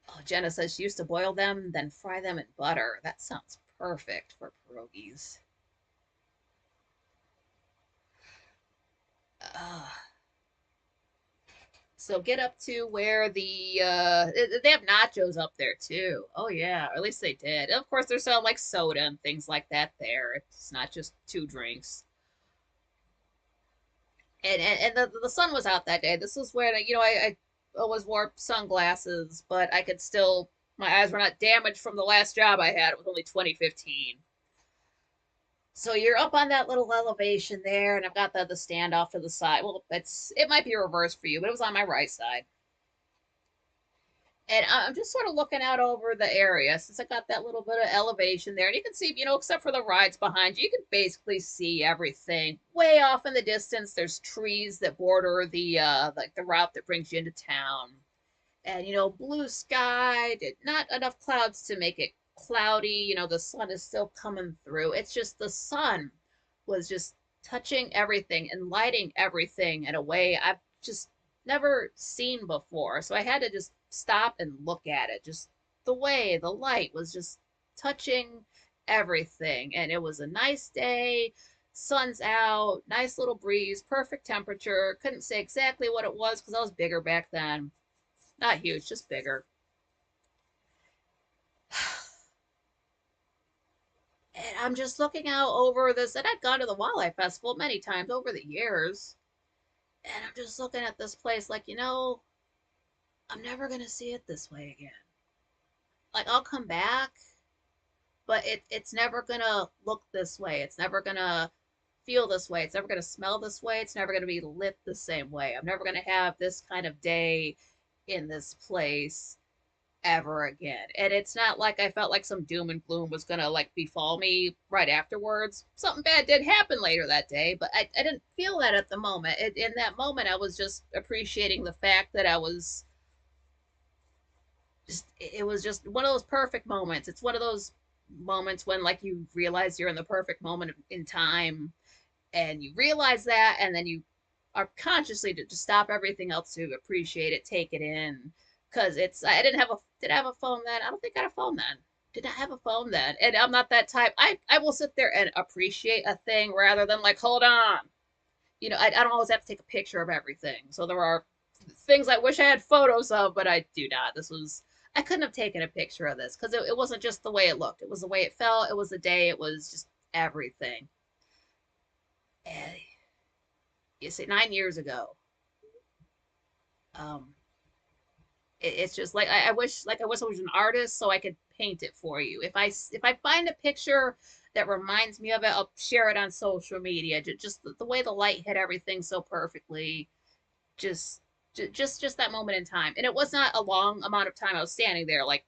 Oh, Jenna says she used to boil them, then fry them in butter. That sounds perfect for pierogies. Uh, So get up to where they have nachos up there too. Oh yeah, or at least they did. Of course, they're selling like soda and things like that there. It's not just 2 drinks. And the sun was out that day. This was when I always wore sunglasses, but I could still, my eyes were not damaged from the last job I had. It was only 2015. So you're up on that little elevation there, and I've got the stand off to the side. Well, it might be reversed for you, but it was on my right side. And I'm just sort of looking out over the area since I got that little bit of elevation there. And you can see, except for the rides behind you, you can basically see everything. Way off in the distance, there's trees that border like the route that brings you into town. And, blue sky, not enough clouds to make it cloudy. The sun is still coming through. It's just the sun was just touching everything and lighting everything in a way I've just never seen before. So I had to just stop and look at it. Just the way the light was just touching everything. And it was a nice day. Sun's out, nice little breeze, perfect temperature. Couldn't say exactly what it was because I was bigger back then. Not huge, just bigger. And I'm just looking out over this, and I've gone to the Walleye Festival many times over the years. And I'm just looking at this place like, I'm never going to see it this way again. Like, I'll come back, but it's never going to look this way. It's never going to feel this way. It's never going to smell this way. It's never going to be lit the same way. I'm never going to have this kind of day in this place ever again. And it's not like I felt like some doom and gloom was gonna like befall me right afterwards. Something bad did happen later that day, but I didn't feel that at the moment. In that moment, I was just appreciating the fact that I was Just it was just one of those perfect moments. It's one of those moments when like you realize you're in the perfect moment in time, and you realize that, and then you are consciously to stop everything else to appreciate it, take it in, because it's I didn't have a did I have a phone then? I don't think I had a phone then. Did I have a phone then? And I'm not that type. I will sit there and appreciate a thing rather than like hold on. I don't always have to take a picture of everything. So there are things I wish I had photos of, but I do not. I couldn't have taken a picture of this because it wasn't just the way it looked. It was the way it felt. It was the day. It was just everything. And you see, 9 years ago, um, it's just like I wish I was an artist so I could paint it for you. If I find a picture that reminds me of it, I'll share it on social media. Just the way the light hit everything so perfectly, just just that moment in time. And it was not a long amount of time I was standing there, like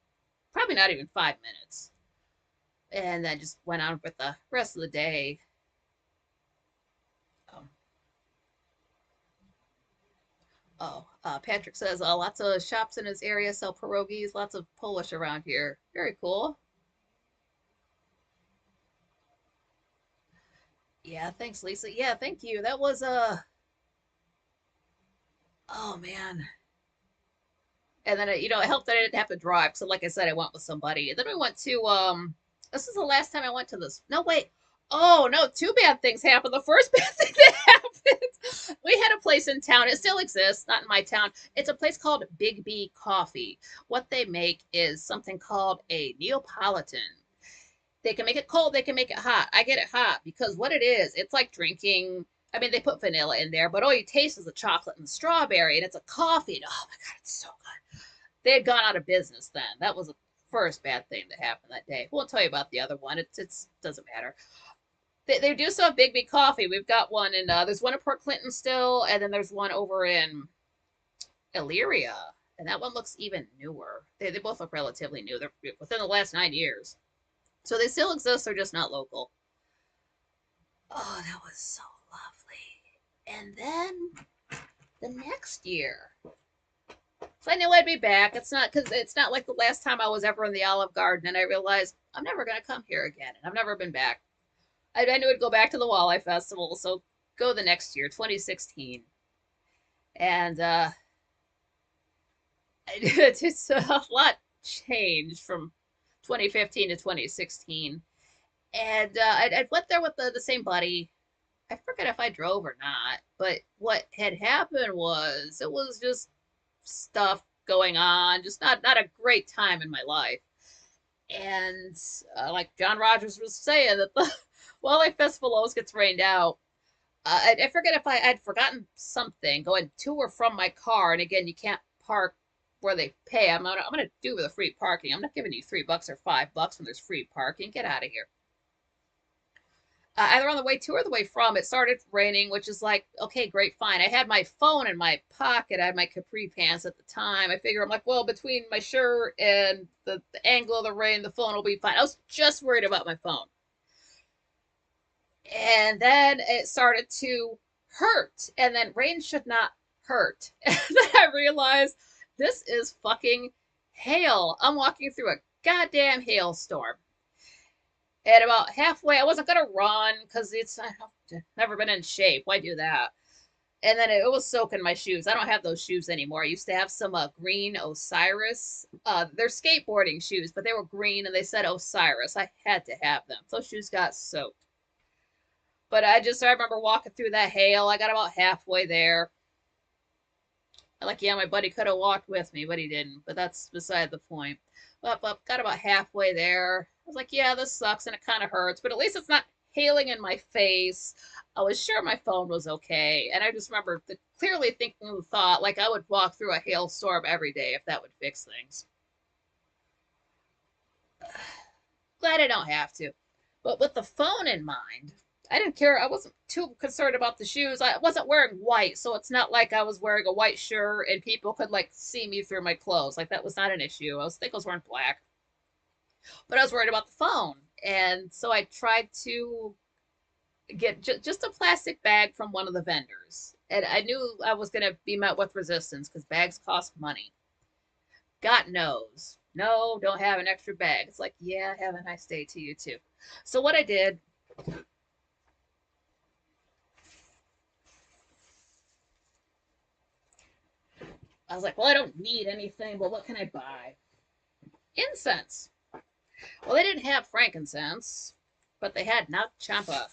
probably not even 5 minutes, and then just went on with the rest of the day. um, Patrick says lots of shops in his area sell pierogies, lots of Polish around here. Very cool. Yeah, thanks, Lisa. Yeah, thank you. That was oh man. And then it helped that I didn't have to drive. So like I said, I went with somebody. And then we went to this is the last time I went to this. No, wait. Oh no, two bad things happened. The first bad thing that happened, we had a place in town. It still exists, not in my town. It's a place called Big B Coffee. What they make is something called a Neapolitan. They can make it cold, they can make it hot. I get it hot because what it is, it's like drinking. I mean, they put vanilla in there, but all you taste is the chocolate and the strawberry, and it's a coffee. And oh my god, it's so good. They had gone out of business then. That was the first bad thing that happened that day. Won't tell you about the other one. It's doesn't matter. They do still have Big B Coffee. We've got one in there's one in Port Clinton still, and then there's one over in Elyria, and that one looks even newer. They both look relatively new. They're within the last 9 years. So they still exist, they're just not local. Oh, that was so lovely. And then the next year, so I knew I'd be back. It's not because it's not like the last time I was ever in the Olive Garden, and I realized I'm never gonna come here again, and I've never been back. I knew I'd go back to the Walleye Festival, so go the next year, 2016, and it's a lot changed from 2015 to 2016. And I went there with the same buddy. I forget if I drove or not, but what had happened was it was just stuff going on, just not a great time in my life. And like John Rogers was saying, that the Wildlife Festival always gets rained out. I forget if I'd forgotten something going to or from my car, and again, you can't park where they pay. I'm gonna do with the free parking. I'm not giving you $3 or $5 when there's free parking. Get out of here. Either on the way to or the way from, it started raining, which is like, okay, great, fine. I had my phone in my pocket. I had my capri pants at the time. I figure I'm like, well, between my shirt and the angle of the rain, the phone will be fine. I was just worried about my phone. And then it started to hurt. And then rain should not hurt. And then I realized this is fucking hail. I'm walking through a goddamn hailstorm. And about halfway, I wasn't gonna run because I've never been in shape. Why do that? And then it was soaking my shoes. I don't have those shoes anymore. I used to have some green Osiris. They're skateboarding shoes, but they were green and they said Osiris. I had to have them. Those shoes got soaked. But I remember walking through that hail. I got about halfway there. Like, yeah, my buddy could have walked with me, but he didn't. But that's beside the point. Got about halfway there. I was like, yeah, this sucks and it kind of hurts, but at least it's not hailing in my face. I was sure my phone was okay. And I just remember clearly thinking the thought, like, I would walk through a hailstorm every day if that would fix things. Glad I don't have to. But with the phone in mind, I didn't care. I wasn't too concerned about the shoes. I wasn't wearing white, so it's not like I was wearing a white shirt and people could like see me through my clothes. Like that was not an issue. I think I was wearing black, but I was worried about the phone, and so I tried to get just a plastic bag from one of the vendors, and I knew I was going to be met with resistance because bags cost money. God knows. No, don't have an extra bag. It's like, yeah, have a nice day to you too. So what I did, I was like, well, I don't need anything, but what can I buy? Incense. Well, they didn't have frankincense, but they had Nag Champa.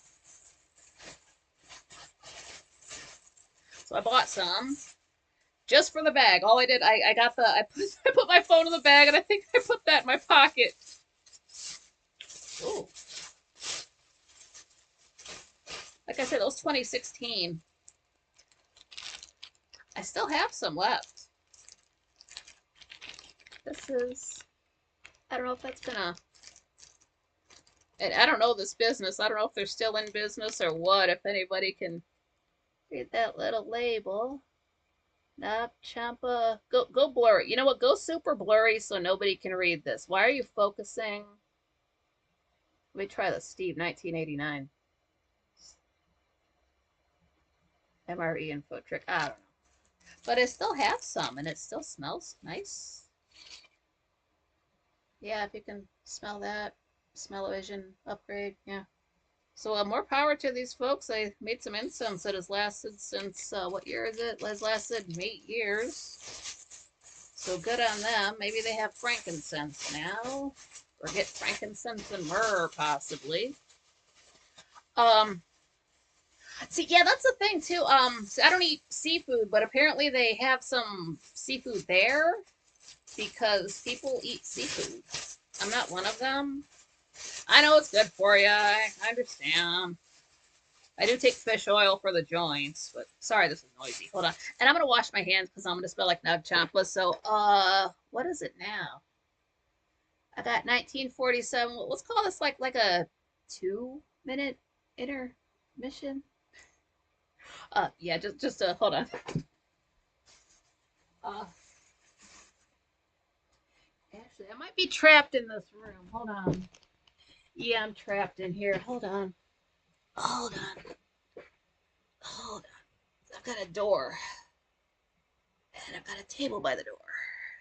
So I bought some just for the bag. All I did, I got the, I put my phone in the bag, and I think I put that in my pocket. Ooh. Like I said, those 2016. I still have some left. This is, I don't know if that's gonna, and I don't know this business. I don't know if they're still in business or what. If anybody can read that little label. Nap Champa. Go blurry. You know what? Go super blurry so nobody can read this. Why are you focusing? Let me try this. Steve, 1989. MRE info trick. I don't know. But I still have some and it still smells nice. Yeah, if you can smell that. Smell-o-vision upgrade. Yeah. So more power to these folks. I made some incense that has lasted since, what year is it? Has lasted 8 years. So good on them. Maybe they have frankincense now. Or get frankincense and myrrh, possibly. See, yeah, that's the thing, too. So I don't eat seafood, but apparently they have some seafood there because people eat seafood. I'm not one of them. I know it's good for you. I understand. I do take fish oil for the joints, but sorry, this is noisy. Hold on. And I'm gonna wash my hands because I'm gonna smell like Nug Champa. So, what is it now? I got 1947. Let's call this like a 2-minute intermission. Yeah, just hold on. Uh, Actually, I might be trapped in this room. Hold on. Yeah, I'm trapped in here. Hold on. Hold on. Hold on. I've got a door. And I've got a table by the door.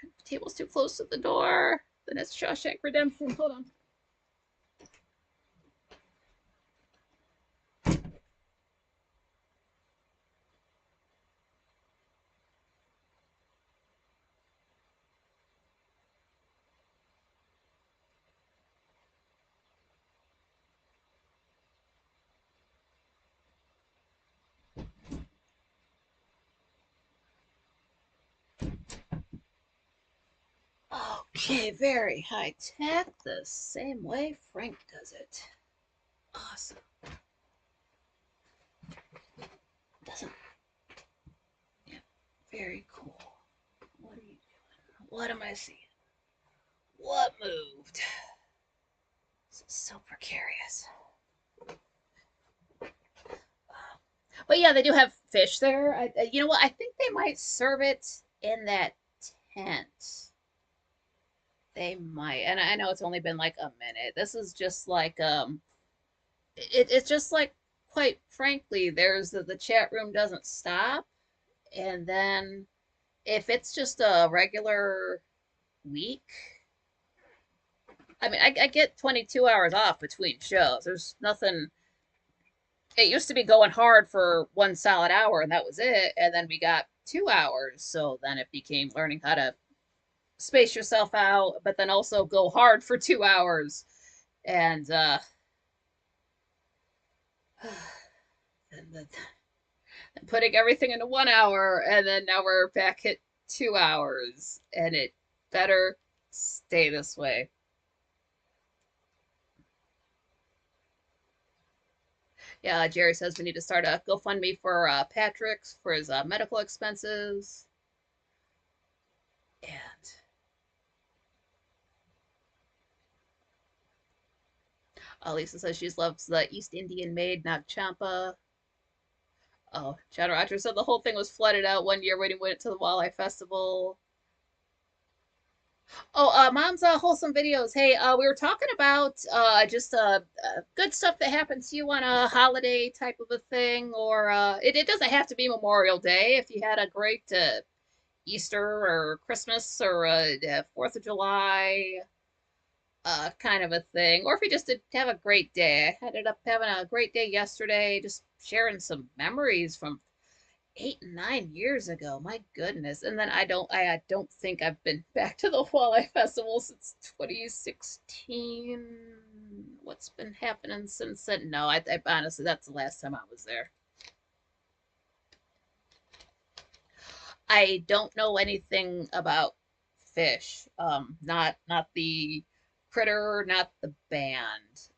If the table's too close to the door, then it's Shawshank Redemption. Hold on. Okay, very high tech, the same way Frank does it. Awesome. Doesn't. Yeah, very cool. What are you doing? What am I seeing? What moved? This is so precarious. But yeah, they do have fish there. You know what? I think they might serve it in that tent. They might, and I know it's only been like a minute. This is just like it's just like quite frankly, there's the chat room doesn't stop, and then if it's just a regular week, I mean, I get 22 hours off between shows. There's nothing. It used to be going hard for 1 solid hour, and that was it, and then we got 2 hours. So then it became learning how to space yourself out, but then also go hard for 2 hours. And and putting everything into 1 hour, and then now we're back at 2 hours, and it better stay this way. Yeah, Jerry says we need to start a GoFundMe for Patrick's for his medical expenses. And Lisa says she loves the East Indian made Nag Champa. Oh, Chad Rogers said the whole thing was flooded out one year when he went to the Walleye Festival. Oh, Mom's Wholesome Videos. Hey, we were talking about just good stuff that happened to you on a holiday type of a thing, or it doesn't have to be Memorial Day. If you had a great Easter or Christmas or 4th of July kind of a thing. Or if you just did have a great day. I ended up having a great day yesterday, just sharing some memories from 8 and 9 years ago. My goodness. And then I don't think I've been back to the Walleye Festival since 2016. What's been happening since then? No, I honestly, that's the last time I was there. I don't know anything about fish. Not the critter, not the band.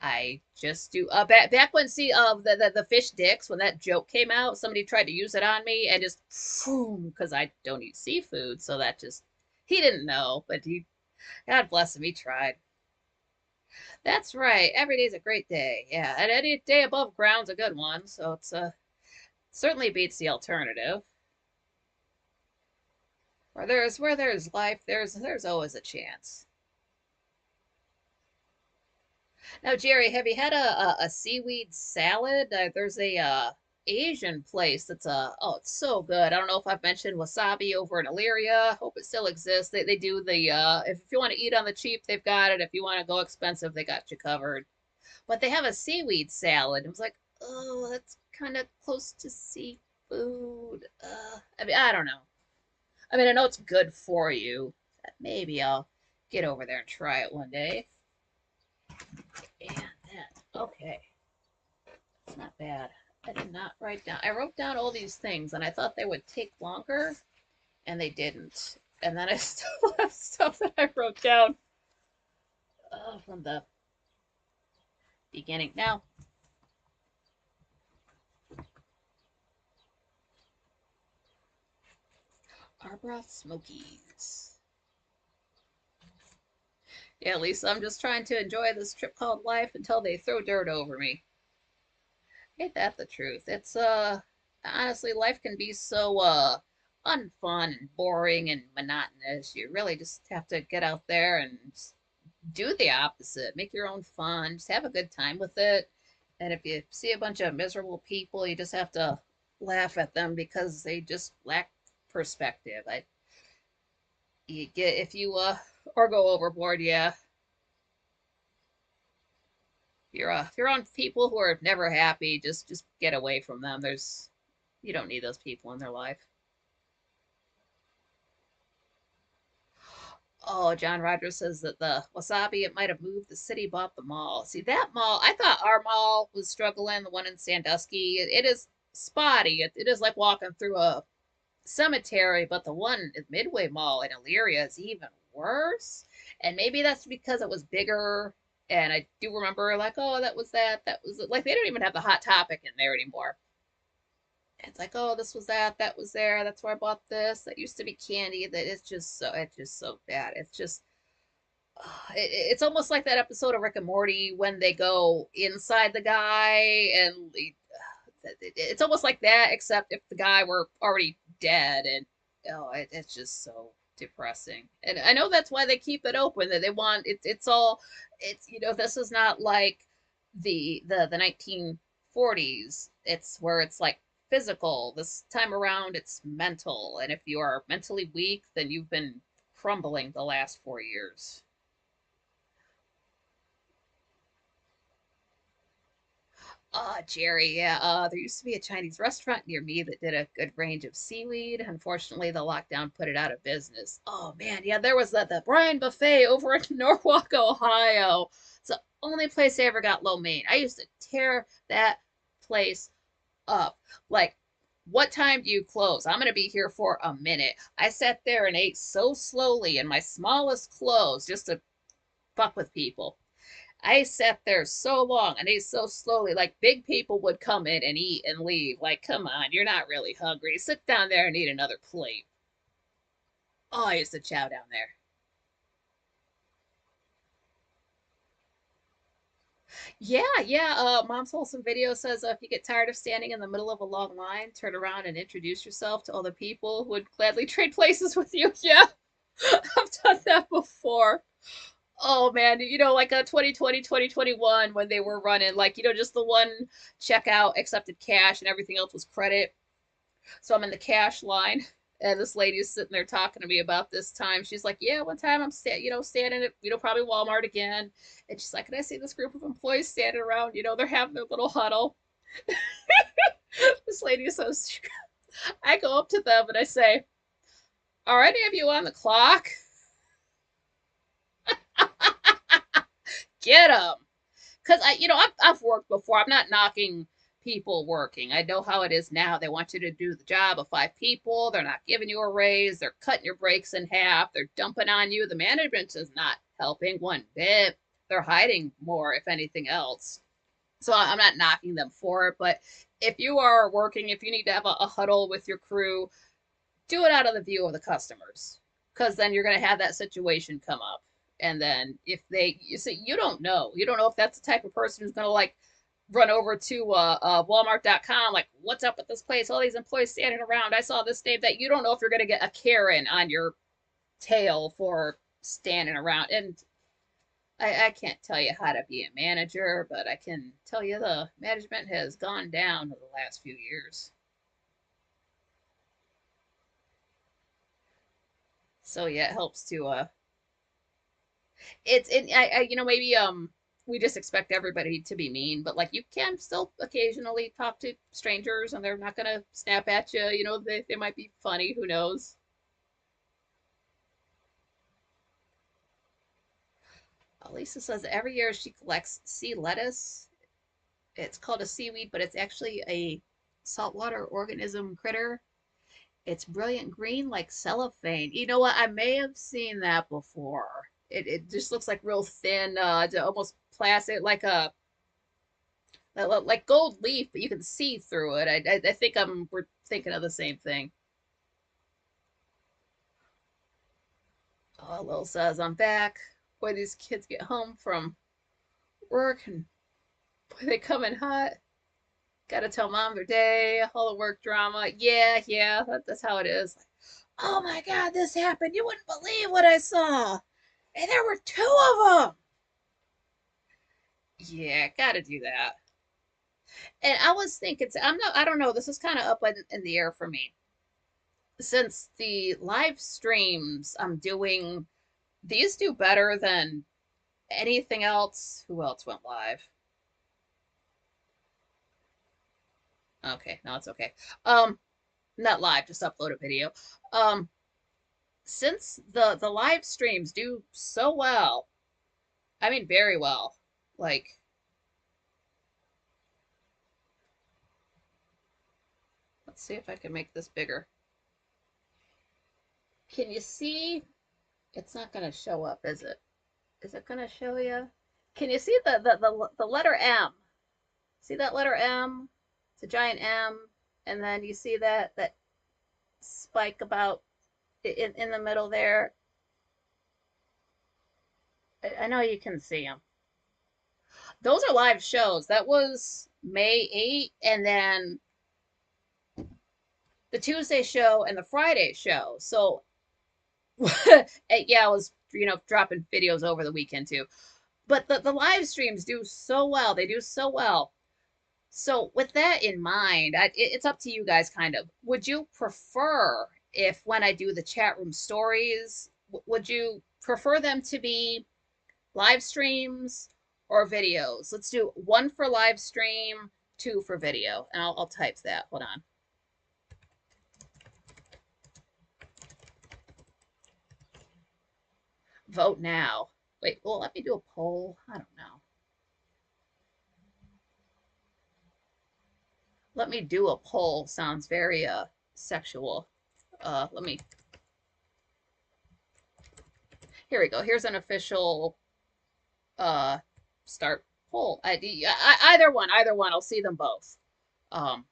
I just do back when see the fish dicks when that joke came out, somebody tried to use it on me and just boom because I don't eat seafood, so that just he didn't know, but he God bless him, he tried. That's right. Every day's a great day. Yeah, and any day above ground's a good one, so it's certainly beats the alternative. Where there's life, there's always a chance. Now, Jerry, have you had a seaweed salad? There's a Asian place that's oh, it's so good. I don't know if I've mentioned wasabi over in Elyria. Hope it still exists. They do the if you want to eat on the cheap, they've got it. If you want to go expensive, they got you covered. But they have a seaweed salad. It was like, oh, that's kind of close to seafood. I mean, I don't know. I mean, I know it's good for you. Maybe I'll get over there and try it one day. And then, okay, it's not bad. I did not write down. I wrote down all these things, and I thought they would take longer, and they didn't. And then I still have stuff that I wrote down from the beginning. Now, Arbroath Smokies. Yeah, at least I'm just trying to enjoy this trip called life until they throw dirt over me. Ain't that the truth? It's honestly life can be so unfun and boring and monotonous. You really just have to get out there and do the opposite. Make your own fun. Just have a good time with it. And if you see a bunch of miserable people, you just have to laugh at them because they just lack perspective. I you get if you or go overboard, yeah. If you're on people who are never happy, just get away from them. There's you don't need those people in their life. Oh, John Rogers says that the wasabi it might have moved. The city bought the mall. See that mall? I thought our mall was struggling. The one in Sandusky, it is spotty. It is like walking through a cemetery. But the one at Midway Mall in Elyria is even worse. And maybe that's because it was bigger. And I do remember like, oh, that was that. That was like they don't even have the hot topic in there anymore. It's like, oh, this was that, that was there. That's where I bought this. That used to be candy. That it's just so bad. It's just, it's almost like that episode of Rick and Morty when they go inside the guy, and it's almost like that, except if the guy were already dead, and oh, it's just so depressing. And I know that's why they keep it open. That they want it. It's all, it's this is not like the 1940s. It's where it's like physical. This time around, it's mental. And if you are mentally weak, then you've been crumbling the last 4 years. Jerry, yeah, there used to be a Chinese restaurant near me that did a good range of seaweed. Unfortunately, the lockdown put it out of business. Oh man, yeah, there was the Brian Buffet over in Norwalk, Ohio. It's the only place I ever got lo mein. I used to tear that place up. Like, what time do you close? I'm gonna be here for a minute. I sat there and ate so slowly in my smallest clothes just to fuck with people. I sat there so long and ate so slowly, like big people would come in and eat and leave. Like, come on, you're not really hungry. Sit down there and eat another plate. Oh, I used to chow down there. Yeah, yeah. Mom's wholesome video says if you get tired of standing in the middle of a long line, turn around and introduce yourself to other people who would gladly trade places with you. Yeah, I've done that before. Oh man, like a 2020, 2021 when they were running, like, just the one checkout accepted cash and everything else was credit. So I'm in the cash line, and this lady's sitting there talking to me about this time. She's like, "Yeah, one time I'm standing at probably Walmart again," and she's like, "And I see this group of employees standing around. They're having their little huddle." This lady says, I go up to them and I say, "Are any of you on the clock? Get them." Because I've worked before. I'm not knocking people working. I know how it is now. They want you to do the job of 5 people. They're not giving you a raise. They're cutting your breaks in half. They're dumping on you. The management is not helping one bit. They're hiding more, if anything else. So I'm not knocking them for it. But if you are working, if you need to have a huddle with your crew, do it out of the view of the customers, because then you're going to have that situation come up. And then if you see, you don't know if that's the type of person who's going to like run over to Walmart.com, like, "What's up with this place? All these employees standing around. I saw this name." That you don't know if you're going to get a Karen on your tail for standing around. And I can't tell you how to be a manager, but I can tell you the management has gone down in the last few years. So yeah, it helps to it's it I maybe we just expect everybody to be mean, but like, you can still occasionally talk to strangers and they're not gonna snap at you. They might be funny, who knows. Lisa says every year she collects sea lettuce. It's called a seaweed, but it's actually a saltwater organism critter. It's brilliant green like cellophane. You know what? I may have seen that before. It just looks like real thin, almost plastic, like gold leaf, but you can see through it. I think we're thinking of the same thing. Oh, Lil says I'm back. Boy, these kids get home from work and boy, they come in hot. Gotta tell mom their day, all the work drama. Yeah, yeah, that's how it is. Like, "Oh my God, this happened. You wouldn't believe what I saw. And there were two of them." Yeah, gotta do that. And I was thinking, I don't know, this is kind of up in the air for me. Since the live streams I'm doing, these do better than anything else. Who else went live? Okay, no, it's okay. Not live, just upload a video. Um, since the live streams do so well, I mean very well. Like, let's see if I can make this bigger. Can you see? It's not going to show up, is it? Is it going to show you? Can you see the letter M? See that letter M? It's a giant M, and then you see that spike about in the middle there. I know you can see them. Those are live shows. That was May 8th, and then the Tuesday show and the Friday show. So yeah, I was dropping videos over the weekend too. But the live streams do so well. They do so well. So with that in mind, it's up to you guys kind of. Would you prefer, if when I do the chat room stories, would you prefer them to be live streams or videos? Let's do one for live stream, two for video, and I'll type that. Hold on. Vote now. Wait, well, let me do a poll. I don't know. Let me do a poll. Sounds very sexual. Let me. Here we go. Here's an official start poll. Either one. I'll see them both. Um,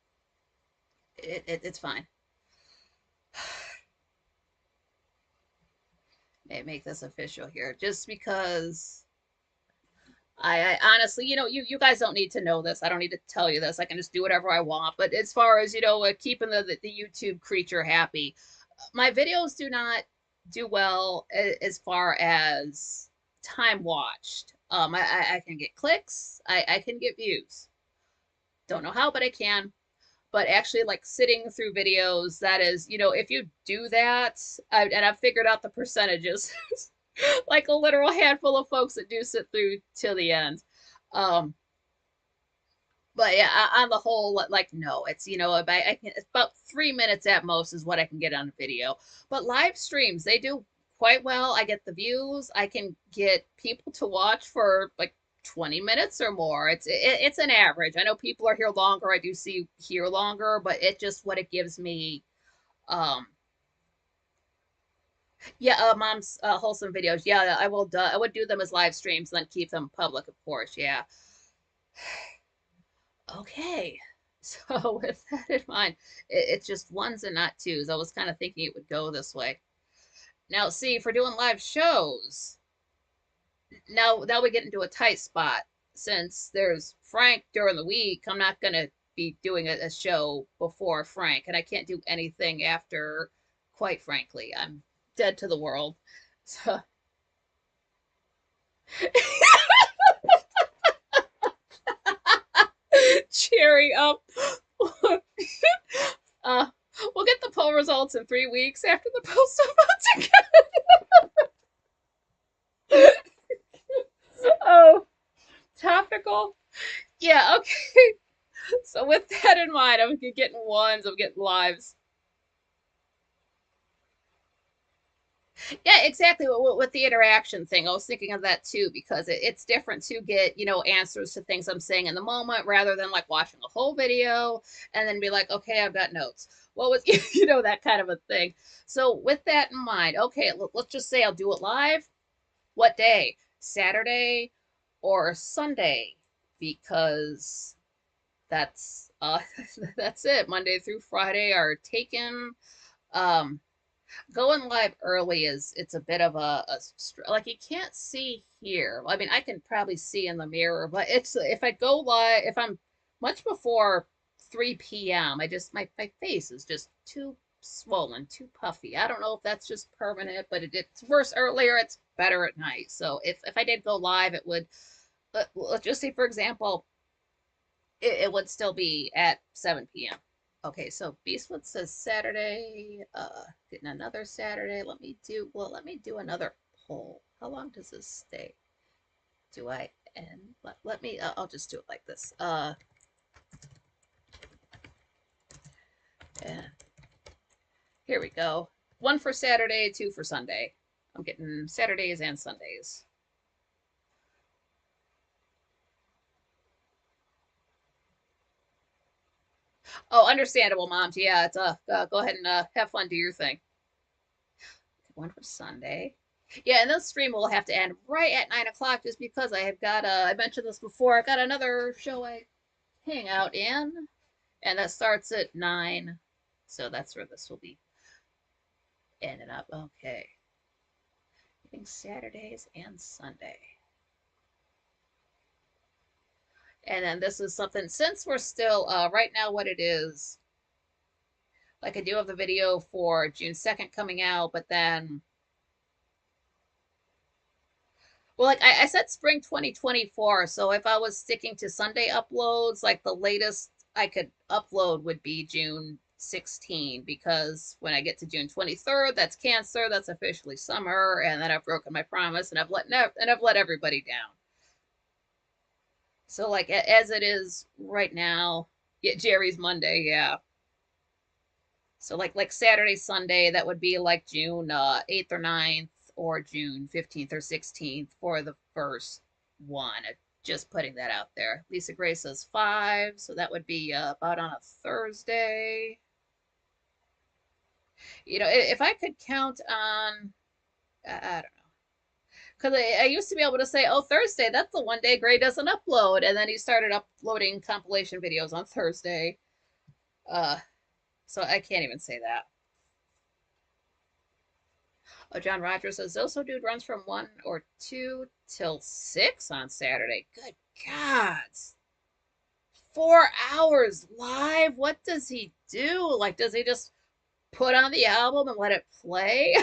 it's fine. Make this official here, just because I honestly, you guys don't need to know this. I don't need to tell you this. I can just do whatever I want. But as far as keeping the YouTube creature happy, my videos do not do well as far as time watched. I can get clicks. I can get views. Don't know how, but I can. but actually like sitting through videos, that is, if you do that, and I've figured out the percentages, like a literal handful of folks that do sit through till the end. Um, but yeah, on the whole, like no, it's I can, it's about 3 minutes at most is what I can get on a video. But live streams, they do quite well. I get the views. I can get people to watch for like 20 minutes or more. It's an average. I know people are here longer. I do see here longer, but it just what it gives me. Um, yeah, mom's wholesome videos. Yeah, I will. I would do them as live streams and then keep them public, of course. Yeah. Okay. So with that in mind, it's just ones and not twos. I was kind of thinking it would go this way. Now, see, for doing live shows, now we get into a tight spot. Since there's Frank during the week, I'm not gonna be doing a show before Frank, and I can't do anything after, quite frankly. I'm dead to the world. So cherry up. uh, we'll get the poll results in 3 weeks after the postal votes again. Oh, topical. Yeah, okay. So with that in mind, I'm getting ones, I'm getting lives. Yeah, exactly. With the interaction thing, I was thinking of that too because it's different to get answers to things I'm saying in the moment rather than like watching a whole video and then be like, okay, I've got notes. What was that kind of a thing. So with that in mind, okay, let's just say I'll do it live. What day? Saturday or Sunday? Because that's it. Monday through Friday are taken. Um, Going live early is it's a bit of like you can't see here. I mean, I can probably see in the mirror, but it's if I go live if I'm much before 3 p.m. I just my face is just too swollen, too puffy. I don't know if that's just permanent, but it's worse earlier. It's better at night. So if I did go live, it would let's just say for example, it would still be at 7 p.m. Okay, so Beastwood says Saturday, getting another Saturday. Let me do another poll. How long does this stay? Do I end? Let me, I'll just do it like this. Yeah. Here we go. One for Saturday, two for Sunday. I'm getting Saturdays and Sundays. Oh, understandable, moms. Yeah, it's go ahead and have fun, do your thing. One for Sunday. Yeah, and this stream will have to end right at 9 o'clock just because I have got I mentioned this before, I got another show I hang out in, and that starts at 9. So that's where this will be ending up. Okay. I think Saturdays and Sunday. And then this is something, since we're still, right now what it is, like I do have the video for June 2nd coming out, but then, well, like I said spring 2024, so if I was sticking to Sunday uploads, like the latest I could upload would be June 16, because when I get to June 23rd, that's Cancer, that's officially summer, and then I've broken my promise and I've let everybody down. So like as it is right now, yeah, Jerry's Monday, yeah. So like Saturday, Sunday, that would be like June 8th or 9th or June 15th or 16th for the first one. Just putting that out there. Lisa Gray says 5, so that would be about on a Thursday. If I could count on, I don't know. Because I used to be able to say, oh, Thursday, that's the one day Gray doesn't upload. And then he started uploading compilation videos on Thursday. So I can't even say that. Oh, John Rogers says, Zoso Dude runs from 1 or 2 till 6 on Saturday. Good God. 4 hours live? What does he do? Like, does he just put on the album and let it play?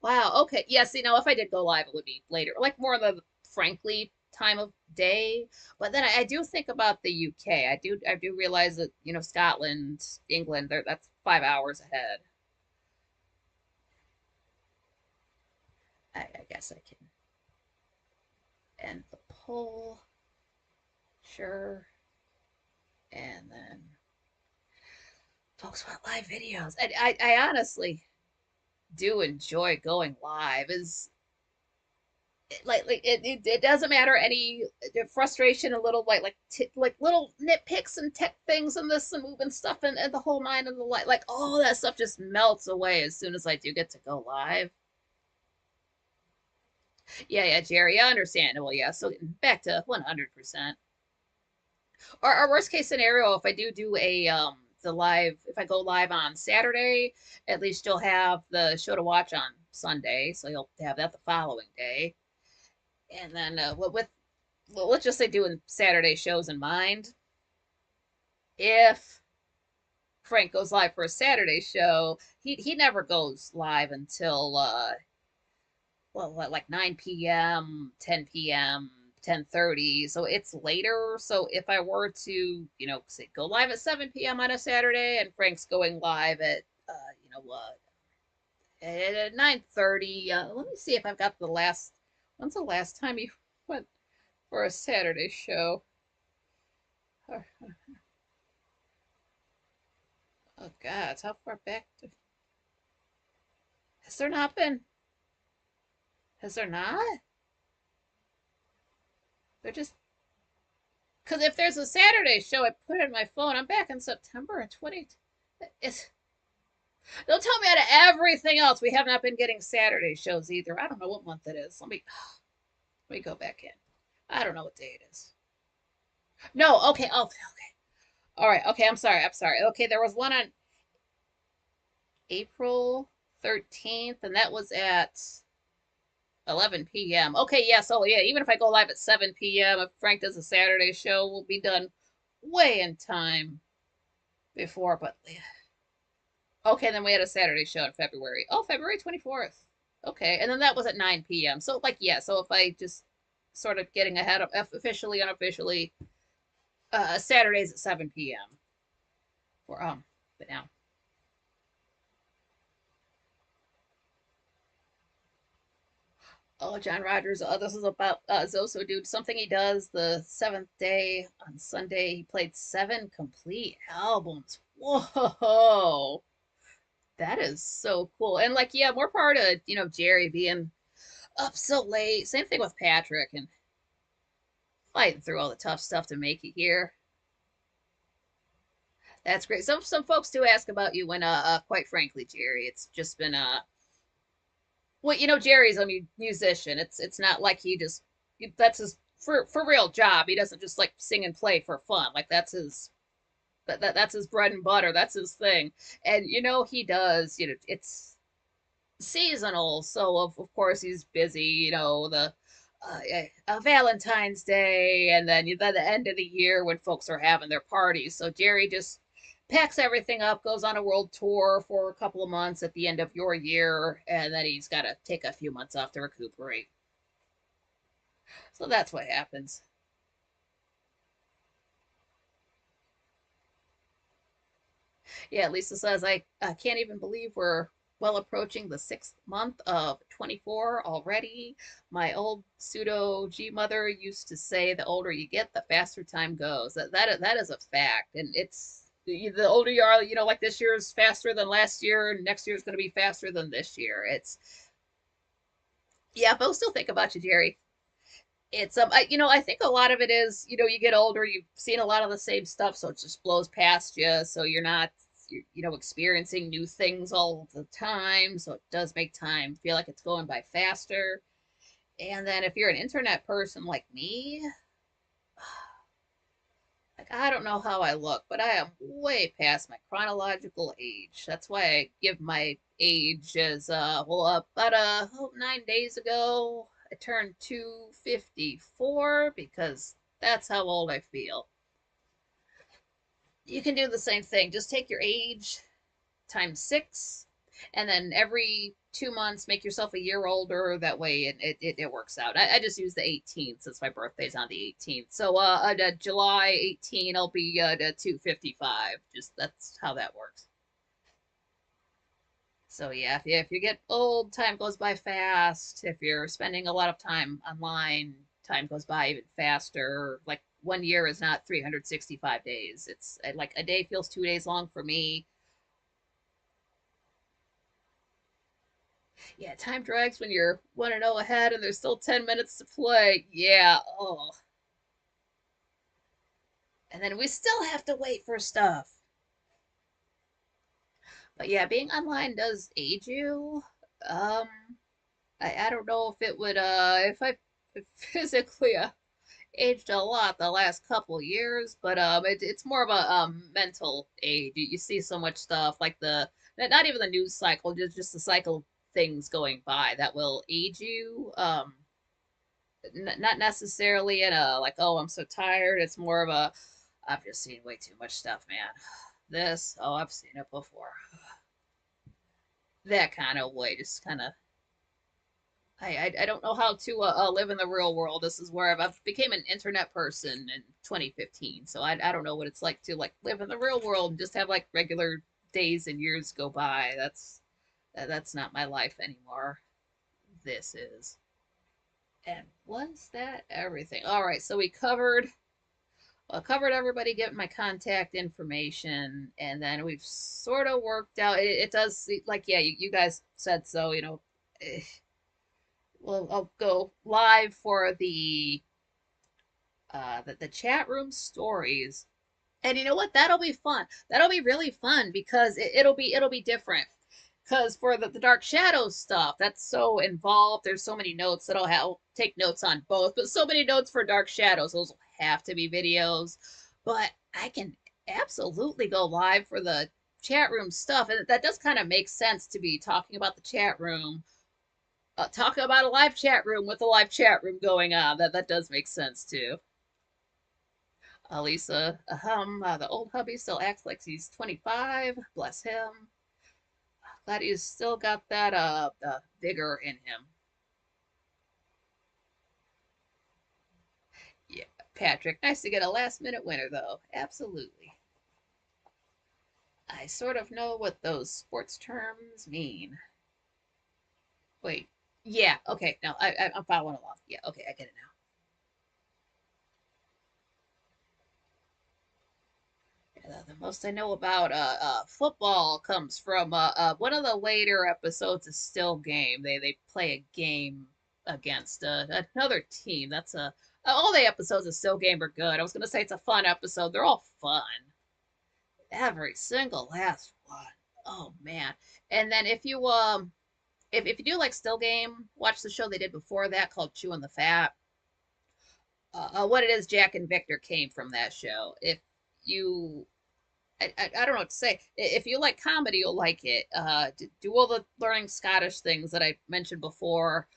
Wow, okay. Yes, if I did go live, it would be later. Like more of the Frankly time of day. But then I do think about the UK. I do realize that, Scotland, England, that's 5 hours ahead. I guess I can end the poll. Sure. And then folks want live videos. I honestly do enjoy going live. Is it doesn't matter any frustration, a little like little nitpicks and tech things and this and moving stuff and the whole nine and the light, like all that stuff just melts away as soon as I do get to go live. Yeah, Jerry, understandable. Yeah, so back to 100%. Our worst case scenario, if I do a the live, if I go live on Saturday, at least you'll have the show to watch on Sunday, so you'll have that the following day. And then well, let's just say doing Saturday shows in mind, if Frank goes live for a Saturday show, he never goes live until well, like 9 p.m., 10 p.m., 10:30. So it's later. So if I were to, say go live at 7 p.m. on a Saturday and Frank's going live at at 9:30, let me see if I've got the last when's the last time you went for a Saturday show? Oh God, how far back has there not been? Has there not? They're just because if there's a Saturday show, I put it in my phone. I'm back in September of 20. It's Don't tell me out of everything else. We have not been getting Saturday shows either. I don't know what month it is. Let me go back in. I don't know what day it is. No, okay. Oh, okay. All right. Okay, I'm sorry. I'm sorry. Okay, there was one on April 13th, and that was at 11 p.m. Okay, yeah, so yeah, even if I go live at 7 p.m., if Frank does a Saturday show, we'll be done way in time before, but yeah. Okay, then we had a Saturday show in February. Oh, February 24th. Okay, and then that was at 9 p.m. So, like, yeah, so if I just sort of getting ahead of officially, unofficially, Saturdays at 7 p.m. for, but now. Oh, John Rogers. This is about Zoso Dude. Something he does the seventh day on Sunday. He played 7 complete albums. Whoa, that is so cool. And like, yeah, more part of Jerry being up so late. Same thing with Patrick and fighting through all the tough stuff to make it here. That's great. Some folks do ask about you when quite frankly, Jerry, it's just been well, Jerry's a musician. It's not like he just that's his for real job. He doesn't just like sing and play for fun. Like that's his bread and butter. That's his thing. And he does. It's seasonal, so of course he's busy. The Valentine's Day, and then the end of the year when folks are having their parties. So Jerry just packs everything up, goes on a world tour for a couple of months at the end of your year, and then he's got to take a few months off to recuperate. So that's what happens. Yeah, Lisa says, I can't even believe we're well approaching the 6th month of 24 already. My old pseudo G mother used to say the older you get, the faster time goes. That is a fact. And it's the older you are, like this year is faster than last year, and next year is going to be faster than this year. Yeah, but I'll still think about you, Jerry. I think a lot of it is, you get older, you've seen a lot of the same stuff, so it just blows past you. So you're not, experiencing new things all the time. So it does make time feel like it's going by faster. And then if you're an internet person like me, like I don't know how I look, but I am way past my chronological age. That's why I give my age as about 9 days ago. I turned 254 because that's how old I feel. You can do the same thing. Just take your age times 6, And then every 2 months, make yourself a year older. That way it works out. I just use the 18th since my birthday's on the 18th. So July 18, I'll be the 255. Just that's how that works. So yeah, if you get old, time goes by fast. If you're spending a lot of time online, time goes by even faster. Like 1 year is not 365 days. It's like a day feels 2 days long for me. Yeah, time drags when you're 1-0 ahead and there's still 10 minutes to play. Yeah, oh. And then we still have to wait for stuff. But yeah, being online does age you. Um, I don't know if it would if I physically aged a lot the last couple years, but it's more of a mental age. You see so much stuff like the not even the news cycle, just the cycle of things going by that will age you. Not necessarily in a like, oh, I'm so tired. It's more of a I've just seen way too much stuff, man. This, oh, I've seen it before. That kind of way, just kind of I don't know how to live in the real world. This is where I've became an internet person in 2015, so I don't know what it's like to like live in the real world and just have like regular days and years go by. That's not my life anymore. This is. And was that everything? All right, so we covered everybody getting my contact information, and then we've sort of worked out. It does like yeah, you guys said so. Eh, well, I'll go live for the chat room stories. And you know what? That'll be fun. That'll be really fun because it'll be different. Because for the Dark Shadows stuff, that's so involved. There's so many notes that I'll take notes on both, but so many notes for Dark Shadows. Those will have to be videos. But I can absolutely go live for the chat room stuff. And that does kind of make sense to be talking about the chat room, talking about a live chat room with a live chat room going on. That does make sense too. Lisa, the old hubby still acts like he's 25. Bless him. Glad he's still got that vigor in him. Yeah, Patrick. Nice to get a last minute winner though. Absolutely. I sort of know what those sports terms mean. Wait. Yeah. Okay. No, I'm following along. Yeah. Okay. I get it now. The most I know about football comes from one of the later episodes of Still Game. They play a game against another team. That's a all the episodes of Still Game are good. I was gonna say it's a fun episode. They're all fun. Every single last one. Oh man. And then if you do like Still Game, watch the show they did before that called Chewing the Fat. What it is, Jack and Victor came from that show. If you I don't know what to say. If you like comedy, you'll like it. Do all the learning Scottish things that I mentioned before.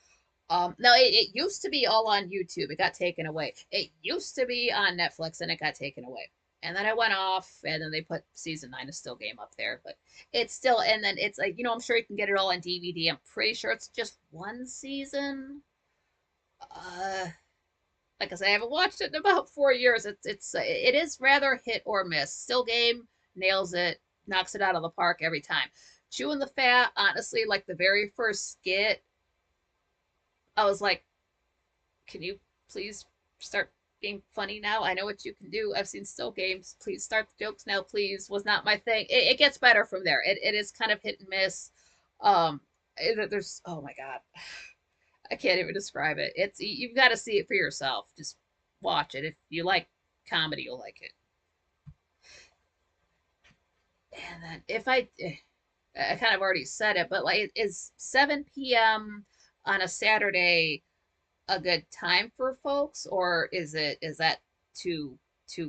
No, it used to be all on YouTube. It got taken away. It used to be on Netflix and it got taken away. And then I went off, and then they put season 9 of Still Game up there. But it's still, and then it's like, I'm sure you can get it all on DVD. I'm pretty sure it's just one season. Uh, like I said, I haven't watched it in about 4 years. It is rather hit or miss. Still Game nails it, knocks it out of the park every time. Chewing the Fat, honestly, like the very first skit, I was like, can you please start being funny now? I know what you can do. I've seen Still Games. Please start the jokes now, please. Was not my thing. It gets better from there. It is kind of hit and miss. Um, there's oh my god, I can't even describe it. You've got to see it for yourself. Just watch it. If you like comedy, you'll like it. And then if I kind of already said it, but like, is 7 p.m. on a Saturday a good time for folks, or is that too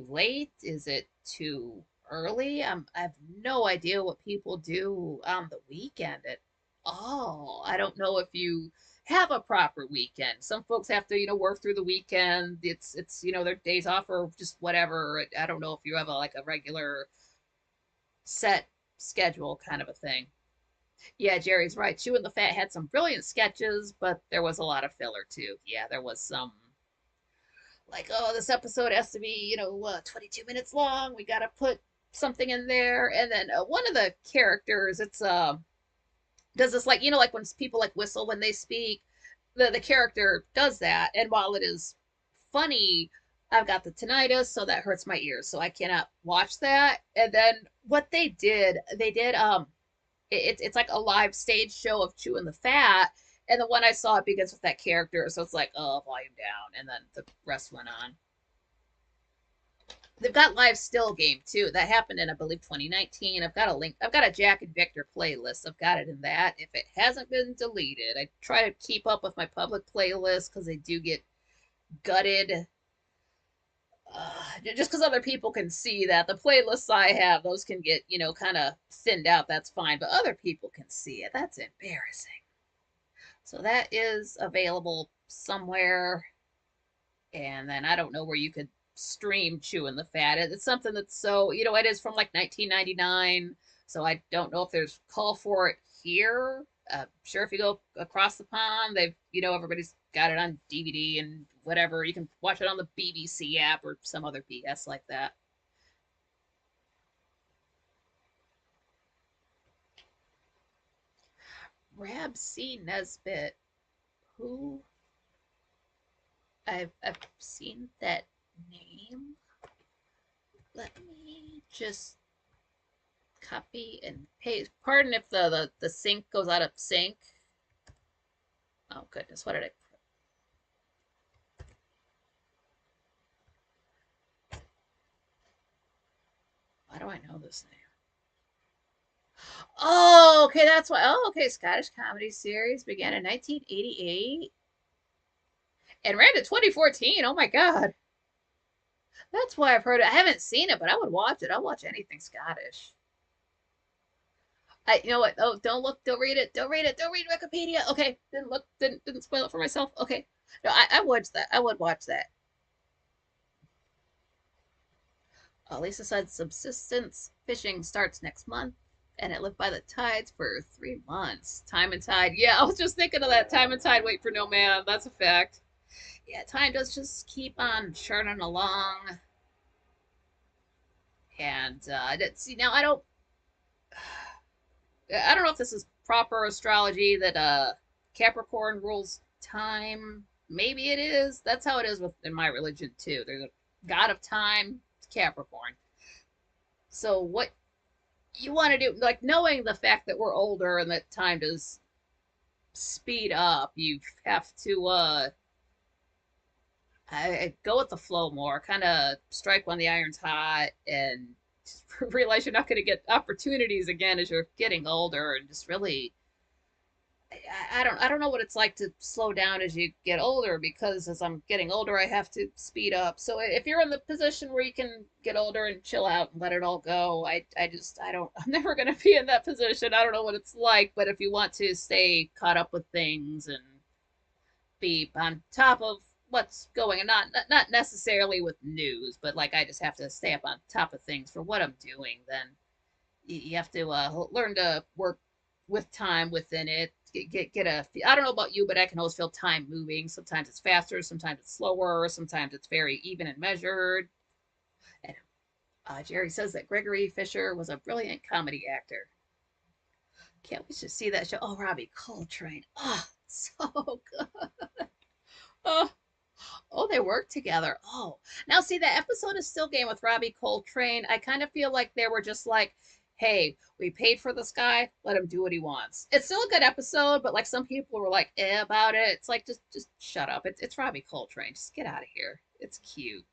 late? Is it too early? I have no idea what people do on the weekend at all. I don't know if you have a proper weekend. Some folks have to, work through the weekend. It's their days off or just whatever. I don't know if you have like a regular set schedule kind of a thing. Yeah, Jerry's right. Chewing the Fat had some brilliant sketches, but there was a lot of filler too. Yeah, there was some like, oh, this episode has to be, 22 minutes long. We got to put something in there. And then one of the characters, it's does this like, like when people like whistle when they speak, the character does that. And while it is funny, I've got the tinnitus, so that hurts my ears, so I cannot watch that. And then what they did it's like a live stage show of chewing the fat, and the one I saw it begins with that character, so it's like, oh, volume down, and then the rest went on. They've got live still game too. That happened in, I believe, 2019. I've got a link. I've got a Jack and Victor playlist. I've got it in that. If it hasn't been deleted, I try to keep up with my public playlist because they do get gutted. Just because other people can see that the playlists I have, those can get, kind of thinned out. That's fine, but other people can see it. That's embarrassing. So that is available somewhere. And then I don't know where you could stream Chewing the Fat. It's something that's so, it is from like 1999. So I don't know if there's call for it here. Sure, if you go across the pond, they've, everybody's got it on DVD and whatever. You can watch it on the BBC app or some other BS like that. Rab C. Nesbitt. Who? I've seen that name. Let me just copy and paste. Pardon if the sync goes out of sync. Oh goodness, what did I put? Why do I know this name? Oh, okay, that's why. Oh, okay, Scottish comedy series began in 1988 and ran to 2014. Oh my God. That's why I've heard it. I haven't seen it, but I would watch it. I'll watch anything Scottish. You know what? Oh, don't look, don't read it, don't read it, don't read Wikipedia. Okay, didn't look, didn't spoil it for myself. Okay, no, I watch that. I would watch that. Lisa said subsistence fishing starts next month, and it lived by the tides for 3 months. Time and tide. Yeah, I was just thinking of that. Time and tide. Wait for no man. That's a fact. Yeah, time does just keep on churning along. And see now I don't know if this is proper astrology that Capricorn rules time. Maybe it is. That's how it is in my religion too. There's a god of time, Capricorn. So what you want to do, like knowing the fact that we're older and that time does speed up, you have to I go with the flow more, kind of strike when the iron's hot, and realize you're not going to get opportunities again as you're getting older, and just really I don't know what it's like to slow down as you get older, because as I'm getting older I have to speed up. So if you're in the position where you can get older and chill out and let it all go, I don't I'm never going to be in that position. I don't know what it's like, but if you want to stay caught up with things and be on top of what's going on, not necessarily with news, but like I just have to stay up on top of things for what I'm doing, then you have to learn to work with time within it. Get a. I don't know about you, but I can always feel time moving. Sometimes it's faster, sometimes it's slower, sometimes it's very even and measured. And Jerry says that Gregory Fisher was a brilliant comedy actor. Can't we just see that show? Oh, Robbie Coltrane. Oh, so good. Oh, oh, they work together. Oh, now see, that episode of Still Game with Robbie Coltrane, I kind of feel like they were just like, hey, we paid for this guy, let him do what he wants. It's still a good episode, but like some people were like, about it. It's like, just shut up. It's Robbie Coltrane. Just get out of here. It's cute.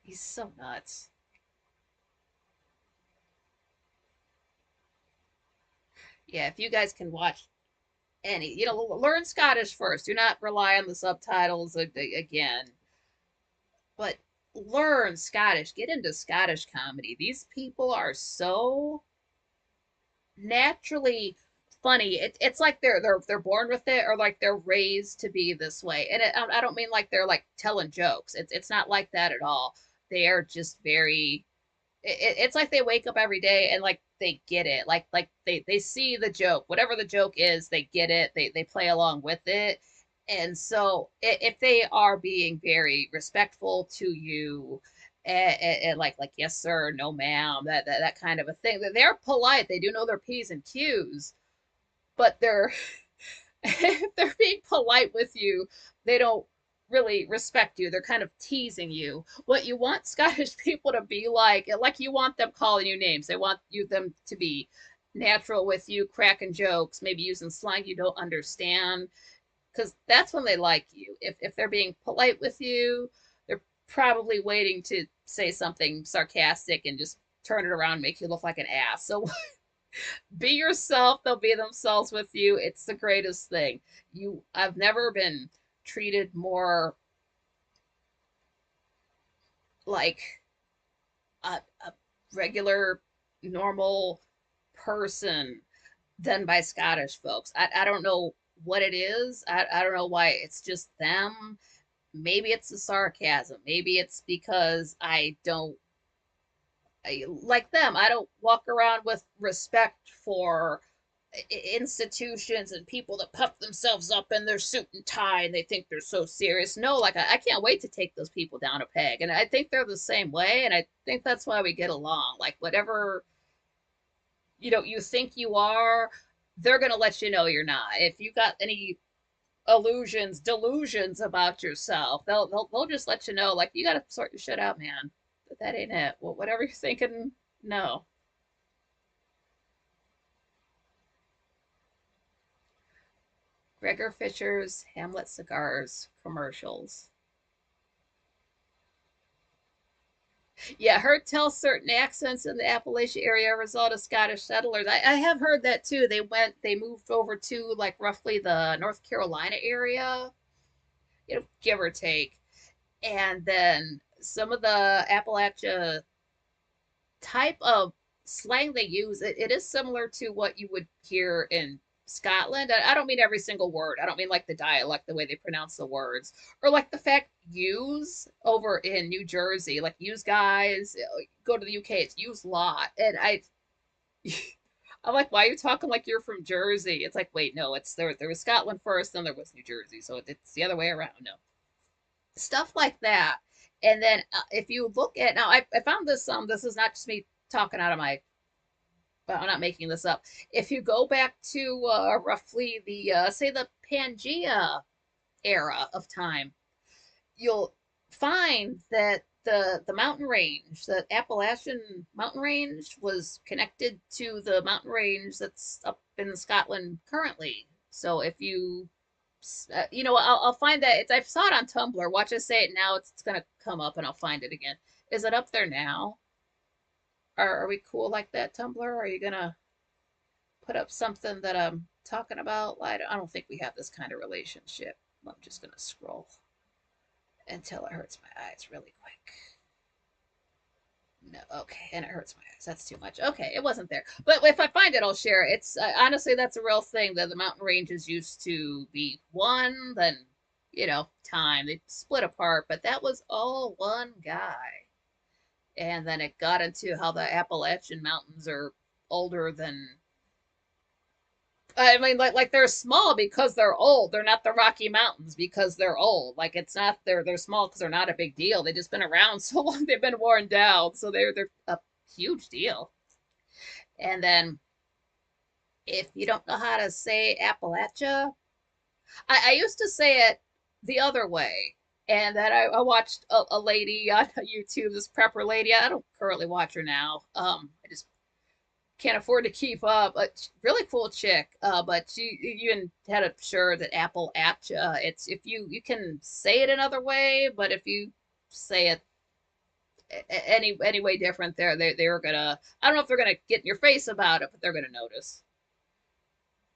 He's so nuts. Yeah, if you guys can watch any, learn Scottish first. Do not rely on the subtitles again. But learn Scottish. Get into Scottish comedy. These people are so naturally funny. It's like they're born with it, or like they're raised to be this way. And I don't mean like they're like telling jokes. It's not like that at all. They are just very. It's like they wake up every day and like they get it. Like they see the joke. Whatever the joke is, they get it. They play along with it. And so if they are being very respectful to you and like yes sir, no ma'am, that kind of a thing. They're polite. They do know their P's and Q's, but they're if they're being polite with you, they don't really respect you. They're kind of teasing you. What you want Scottish people to be like you want them calling you names. They want you them to be natural with you, cracking jokes, maybe using slang you don't understand, because that's when they like you. If they're being polite with you, they're probably waiting to say something sarcastic and just turn it around and make you look like an ass. So be yourself, they'll be themselves with you. It's the greatest thing. I've never been treated more like a regular normal person than by Scottish folks. I don't know what it is. I don't know why it's just them. Maybe it's the sarcasm. Maybe it's because like them, I don't walk around with respect for institutions and people that puff themselves up in their suit and tie and they think they're so serious. No, like I can't wait to take those people down a peg. And I think they're the same way. And I think that's why we get along. Like whatever, you think you are, they're going to let you know you're not. If you got any delusions about yourself, they'll just let you know, like, you got to sort your shit out, man. But that ain't it. Well, whatever you're thinking, no. Gregor Fisher's Hamlet Cigars commercials. Yeah, heard tell certain accents in the Appalachia area result of Scottish settlers. I have heard that too. They moved over to like roughly the North Carolina area, give or take. And then some of the Appalachia type of slang they use, it is similar to what you would hear in Scotland. I don't mean every single word. I don't mean like the dialect, the way they pronounce the words, or like the fact use over in New Jersey, like use guys, go to the UK, it's use lot. And I'm like, why are you talking like you're from Jersey? It's like, wait, no, it's there was Scotland first, then there was New Jersey. So it's the other way around. No. Stuff like that. And then if you look at now, I found this is not just me talking out of my, I'm not making this up. If you go back to roughly the say the Pangea era of time, you'll find that the mountain range, the Appalachian mountain range, was connected to the mountain range that's up in Scotland currently. So if you I'll find that I saw it on Tumblr. Watch us say it now. It's gonna come up, and I'll find it again. Is it up there now? Are we cool like that, Tumblr? Are you gonna put up something that I'm talking about? I don't think we have this kind of relationship. I'm just gonna scroll until it hurts my eyes really quick. No, okay, and it hurts my eyes. That's too much. Okay, it wasn't there. But if I find it, I'll share it. It's honestly, that's a real thing that the mountain ranges used to be one, then, time. They split apart, but that was all one guy. And then it got into how the Appalachian Mountains are older than, I mean, like they're small because they're old. They're not the Rocky Mountains because they're old. Like it's not they're small because they're not a big deal. They've just been around so long they've been worn down. So they're a huge deal. And then if you don't know how to say Appalachia, I used to say it the other way. And then I watched a lady on YouTube, this prepper lady. I don't currently watch her now. I just can't afford to keep up. But really cool chick. But she even had a shirt that Appalachia. It's if you can say it another way, but if you say it any way different, they're gonna. I don't know if they're gonna get in your face about it, but they're gonna notice.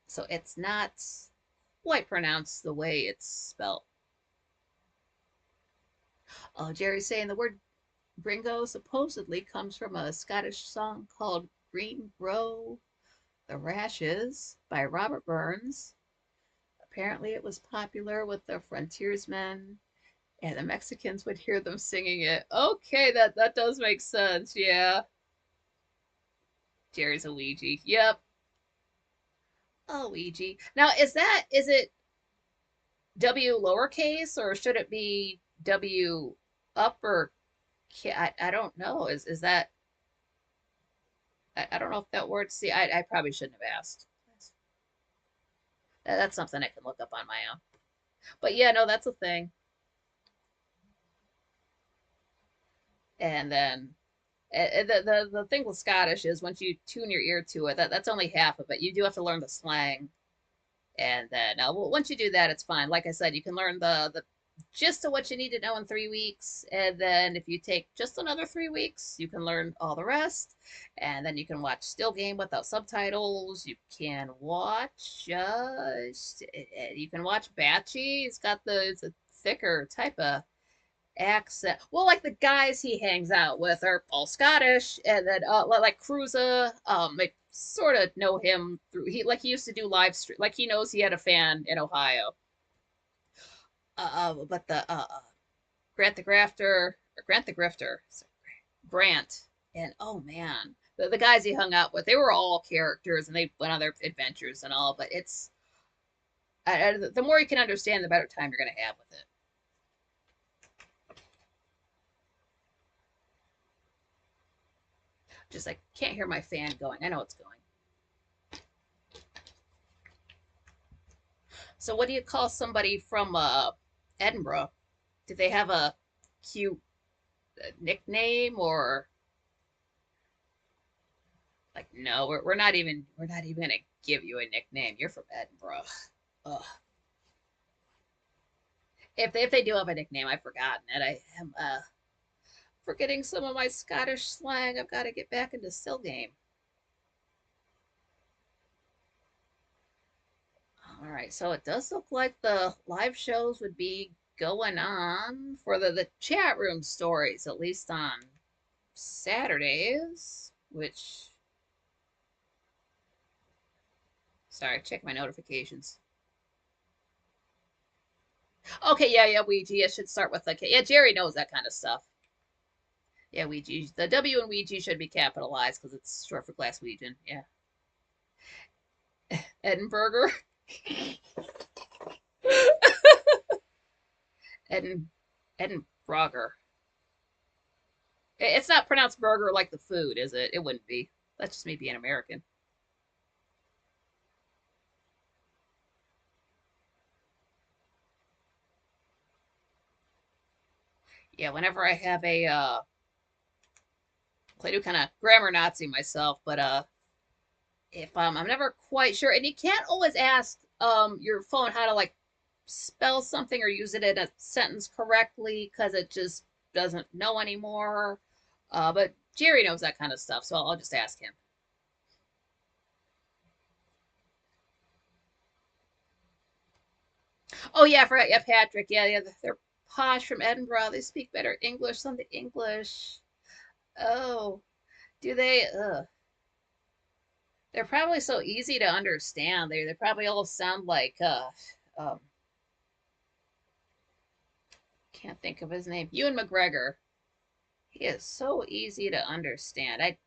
So it's not quite pronounced the way it's spelled. Oh, Jerry's saying the word Gringo supposedly comes from a Scottish song called Green Grow the Rashes by Robert Burns. Apparently, it was popular with the frontiersmen, and the Mexicans would hear them singing it. Okay, that does make sense. Yeah. Jerry's a Ouija. Yep. Oh, Ouija. Now, is it W lowercase or should it be W upper? I don't know. Is that I don't know if that word. See, I probably shouldn't have asked. That's something I can look up on my own. But yeah, no, that's a thing. And then the thing with Scottish is once you tune your ear to it, that's only half of it. You do have to learn the slang, and then once you do that, it's fine. Like I said, you can learn the gist of what you need to know in 3 weeks, and then if you take just another 3 weeks, you can learn all the rest, and then you can watch still game without subtitles. You can watch you can watch Batchy. He's got it's a thicker type of accent. Well, like the guys he hangs out with are all Scottish, and then like Cruza, I sort of know him through he used to do live stream, like he knows he had a fan in Ohio. But the Grant the Grafter, or Grant the Grifter, Grant, and oh man, the guys he hung out with, they were all characters, and they went on their adventures and all. But it's the more you can understand, the better time you're gonna have with it. Just like can't hear my fan going. I know it's going. So what do you call somebody from Edinburgh? Do they have a cute nickname or like no, we're not even gonna give you a nickname. You're from Edinburgh. Ugh. If they do have a nickname, I've forgotten it. I am forgetting some of my Scottish slang. I've got to get back into still game. All right, so it does look like the live shows would be going on for the chat room stories, at least on Saturdays, which, sorry, check my notifications. Okay, yeah, Ouija. I should start with the K. Yeah, Jerry knows that kind of stuff. Yeah, Ouija. The W in Ouija should be capitalized because it's short for Glaswegian. Yeah. Edinburgh. Eden, Edinburgh. It's not pronounced burger like the food, is it? It wouldn't be. That's just me being American. Yeah, whenever I have I do kind of grammar Nazi myself, but if I'm never quite sure, and you can't always ask your phone how to like spell something or use it in a sentence correctly because it just doesn't know anymore. But Jerry knows that kind of stuff, so I'll just ask him. Oh yeah, I forgot. Yeah, Patrick. Yeah, they're posh from Edinburgh. They speak better English than the English. Oh, do they? They're probably so easy to understand. They probably all sound like um, can't think of his name. Ewan McGregor. He is so easy to understand. I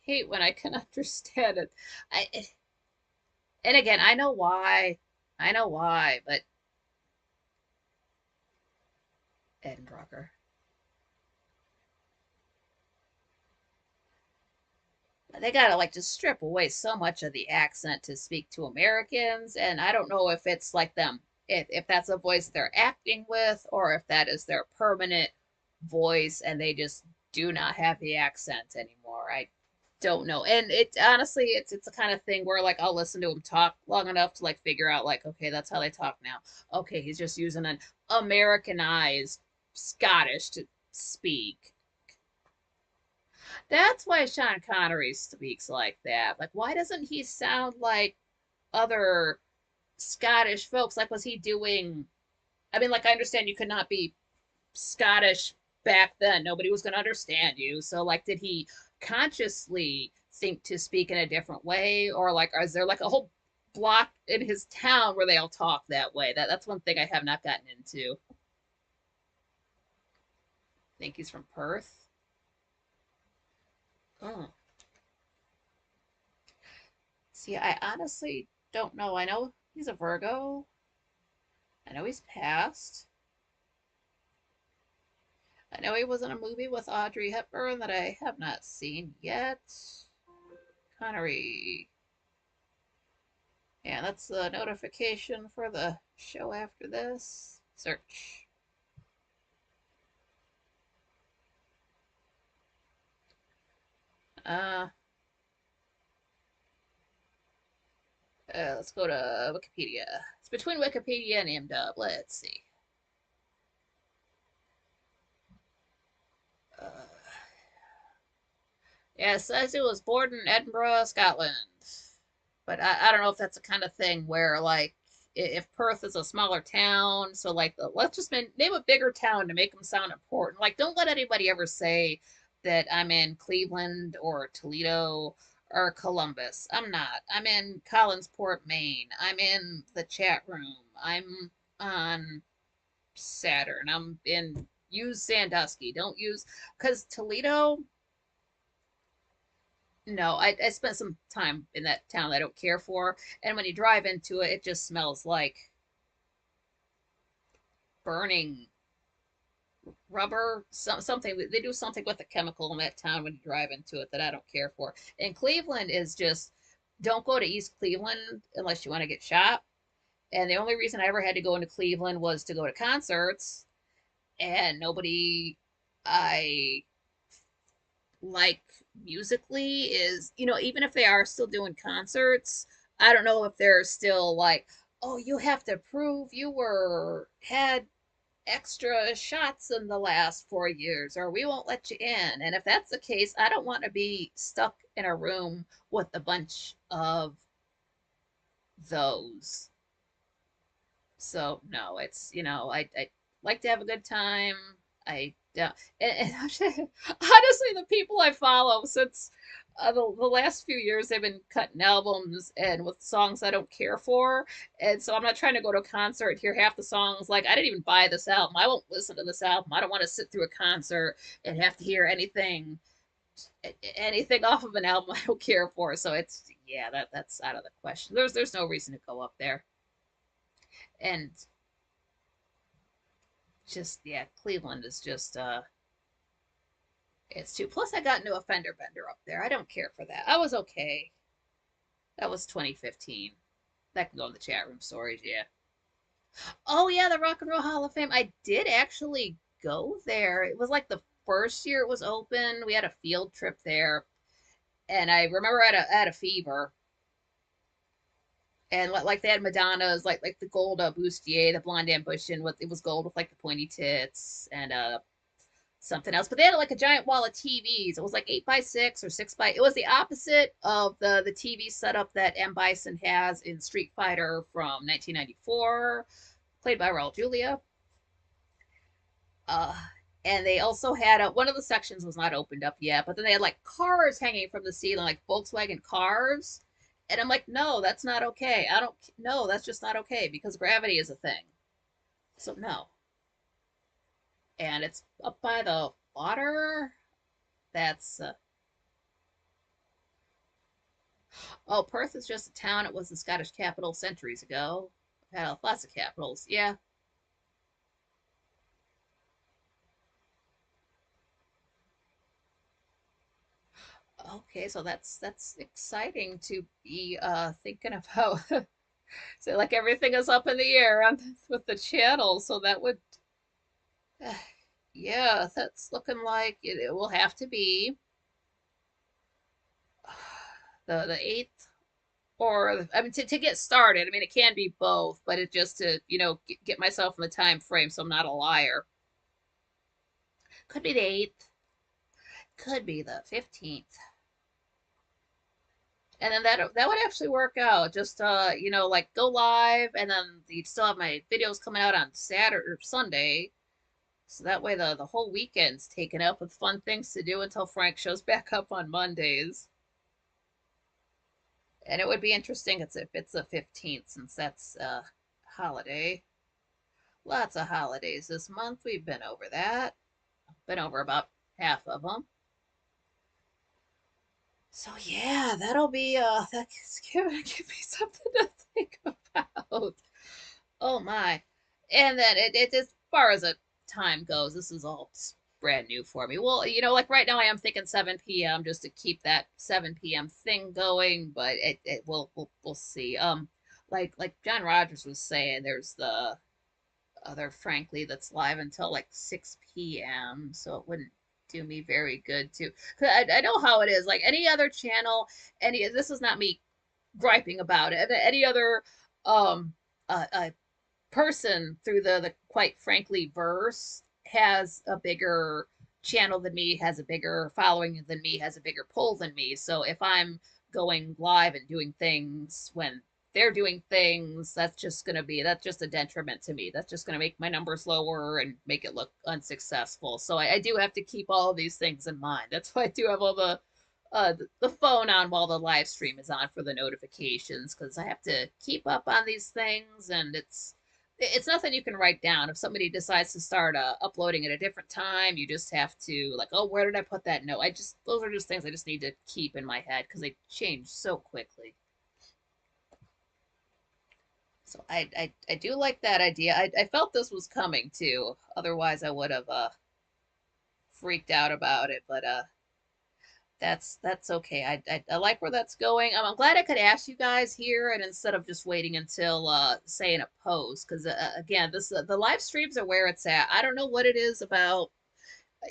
hate when I can understand it. I and again, I know why. I know why, but Edinburgh. They gotta like just strip away so much of the accent to speak to Americans, and I don't know if it's like them, if that's a voice they're acting with, or if that is their permanent voice, and they just do not have the accent anymore. I don't know, and it honestly, it's the kind of thing where like I'll listen to him talk long enough to like figure out like okay, that's how they talk now. Okay, he's just using an Americanized Scottish to speak. That's why Sean Connery speaks like that. Like, why doesn't he sound like other Scottish folks? Like, was he doing? I mean, like, I understand you could not be Scottish back then. Nobody was going to understand you. So, like, did he consciously think to speak in a different way, or like, is there like a whole block in his town where they all talk that way? That's one thing I have not gotten into. I think he's from Perth. Oh, See, I honestly don't know. I know he's a Virgo. I know he's passed. I know he was in a movie with Audrey Hepburn that I have not seen yet. Connery. Yeah, that's the notification for the show after this. Search. Uh, let's go to Wikipedia. It's between Wikipedia and MDub. Let's see. Uh, yeah, it says he was born in Edinburgh, Scotland. But I don't know if that's the kind of thing where, like, if Perth is a smaller town, so, like, let's just name a bigger town to make them sound important. Like, don't let anybody ever say that I'm in Cleveland or Toledo or Columbus. I'm not. I'm in Collinsport, Maine. I'm in the chat room. I'm on Saturn. I'm in use Sandusky. Don't use because Toledo. No, I spent some time in that town that I don't care for, and when you drive into it, it just smells like burning rubber. Something they do something with the chemical in that town when you drive into it that I don't care for. And Cleveland is just don't go to East Cleveland unless you want to get shot. And the only reason I ever had to go into Cleveland was to go to concerts, and nobody I like musically is, even if they are still doing concerts, I don't know if they're still like, oh, you have to prove you were had extra shots in the last 4 years or we won't let you in. And if that's the case, I don't want to be stuck in a room with a bunch of those. So no, it's I like to have a good time. I don't, and honestly, the people I follow since the last few years, they've been cutting albums and with songs I don't care for, and so I'm not trying to go to a concert and hear half the songs. Like I didn't even buy this album. I won't listen to this album. I don't want to sit through a concert and have to hear anything off of an album I don't care for. So it's yeah, that's out of the question. There's no reason to go up there. And just yeah, Cleveland is just it's too. Plus, I got into a fender bender up there. I don't care for that. I was okay. That was 2015. That can go in the chat room stories. Yeah. Oh yeah, the Rock and Roll Hall of Fame. I did actually go there. It was like the first year it was open. We had a field trip there, and I remember I had a fever. And like they had Madonna's like the gold bustier, the blonde ambition with it was gold with like the pointy tits and something else. But they had like a giant wall of TVs. It was like 8x6 or 6 by. It was the opposite of the TV setup that M Bison has in Street Fighter from 1994, played by Raul Julia. Uh, and they also had one of the sections was not opened up yet, but then they had like cars hanging from the ceiling, like Volkswagen cars. And I'm like, no, that's not okay. I don't, no, that's just not okay because gravity is a thing. So no. And it's up by the water. That's Oh, Perth is just a town. It was the Scottish capital centuries ago. We've had lots of capitals. Yeah. Okay, so that's exciting to be thinking about. So like everything is up in the air on with the channel, so that would yeah, that's looking like it will have to be the 8th or I mean to get started. I mean it can be both, but it just to, get myself in the time frame so I'm not a liar. Could be the 8th, could be the 15th. And then that would actually work out. Just like go live, and then you'd still have my videos coming out on Saturday or Sunday, so that way the whole weekend's taken up with fun things to do until Frank shows back up on Mondays. And it would be interesting if it's the 15th, since that's a holiday. Lots of holidays this month. We've been over that. Been over about half of them. So yeah, that'll be that's give me something to think about. Oh my. And then as far as a time goes, this is all brand new for me. Well, like right now I am thinking 7 p.m. just to keep that 7 p.m. thing going, but it we'll see. Like John Rogers was saying, there's the other Frankly that's live until like 6 p.m. So it wouldn't do me very good too. 'Cause I know how it is. Like any other channel, this is not me griping about it. Any other um person through the quite frankly verse has a bigger channel than me, has a bigger following than me, has a bigger pull than me. So if I'm going live and doing things when they're doing things, that's just a detriment to me. That's just going to make my numbers lower and make it look unsuccessful. So I do have to keep all of these things in mind. That's why I do have all the phone on while the live stream is on for the notifications, because I have to keep up on these things, and it's nothing you can write down. If somebody decides to start uploading at a different time, you just have to like, oh, where did I put that note? Those are just things I just need to keep in my head because they change so quickly. So I do like that idea. I felt this was coming too. Otherwise, I would have freaked out about it. But that's okay. I like where that's going. I'm glad I could ask you guys here, and instead of just waiting until saying a post, because again, this the live streams are where it's at. I don't know what it is about.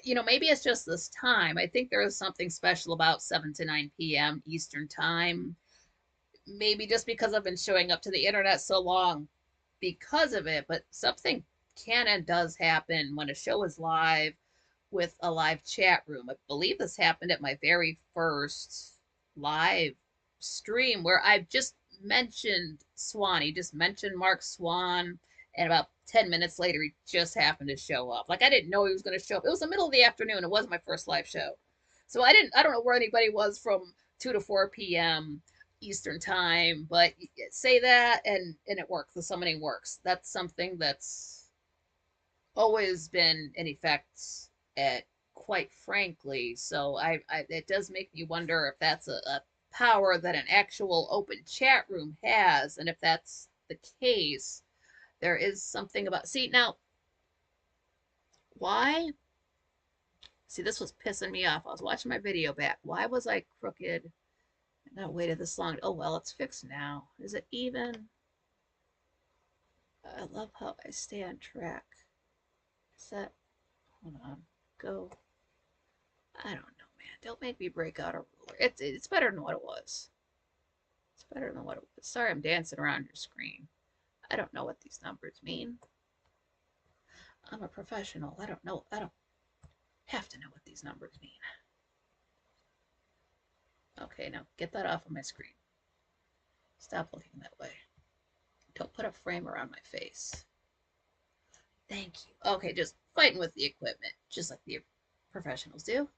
Maybe it's just this time. I think there is something special about 7 to 9 p.m. Eastern time. Maybe just because I've been showing up to the internet so long because of it, but something can and does happen when a show is live with a live chat room. I believe this happened at my very first live stream where I just mentioned Swanee, just mentioned Mark Swan, and about 10 minutes later, he just happened to show up. Like, I didn't know he was going to show up. It was the middle of the afternoon. It wasn't my first live show. So I don't know where anybody was from 2 to 4 p.m. Eastern time, but say that and it works. The summoning works. That's something that's always been in effect at quite frankly. So it does make me wonder if that's a power that an actual open chat room has, and if that's the case, there is something about. See now, why? See, this was pissing me off. I was watching my video back. Why was I crooked? And I waited this long. Oh well, it's fixed now. Is it even? I love how I stay on track. Set. Hold on. Go. I don't know, man. Don't make me break out a ruler. It's better than what it was. It's better than what it was. Sorry, I'm dancing around your screen. I don't know what these numbers mean. I'm a professional. I don't know. I don't have to know what these numbers mean. Okay, now get that off of my screen. Stop looking that way. Don't put a frame around my face. Thank you. Okay, just fighting with the equipment, just like the professionals do.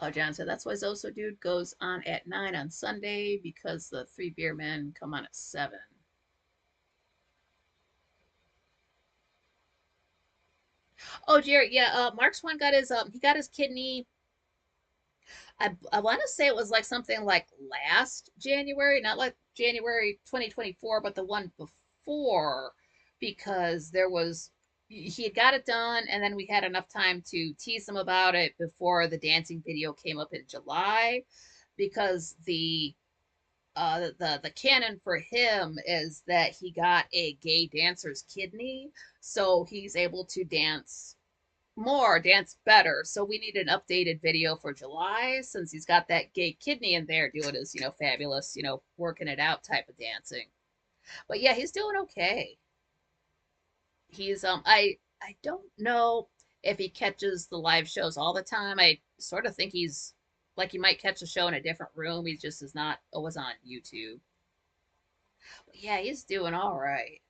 Oh, John said that's why Zoso Dude goes on at 9 on Sunday, because the Three Beer Men come on at 7. Oh, Jerry, yeah, Mark Swan got his kidney. I want to say it was like something like last January, not like January 2024, but the one before, because he had got it done, and then we had enough time to tease him about it before the dancing video came up in July, because the canon for him is that he got a gay dancer's kidney, so he's able to dance better. So we need an updated video for July, since he's got that gay kidney in there doing his, fabulous, working it out type of dancing. But yeah, he's doing okay. He's I don't know if he catches the live shows all the time. I sort of think he's like he might catch a show in a different room. He just is not always on YouTube. But yeah, he's doing all right.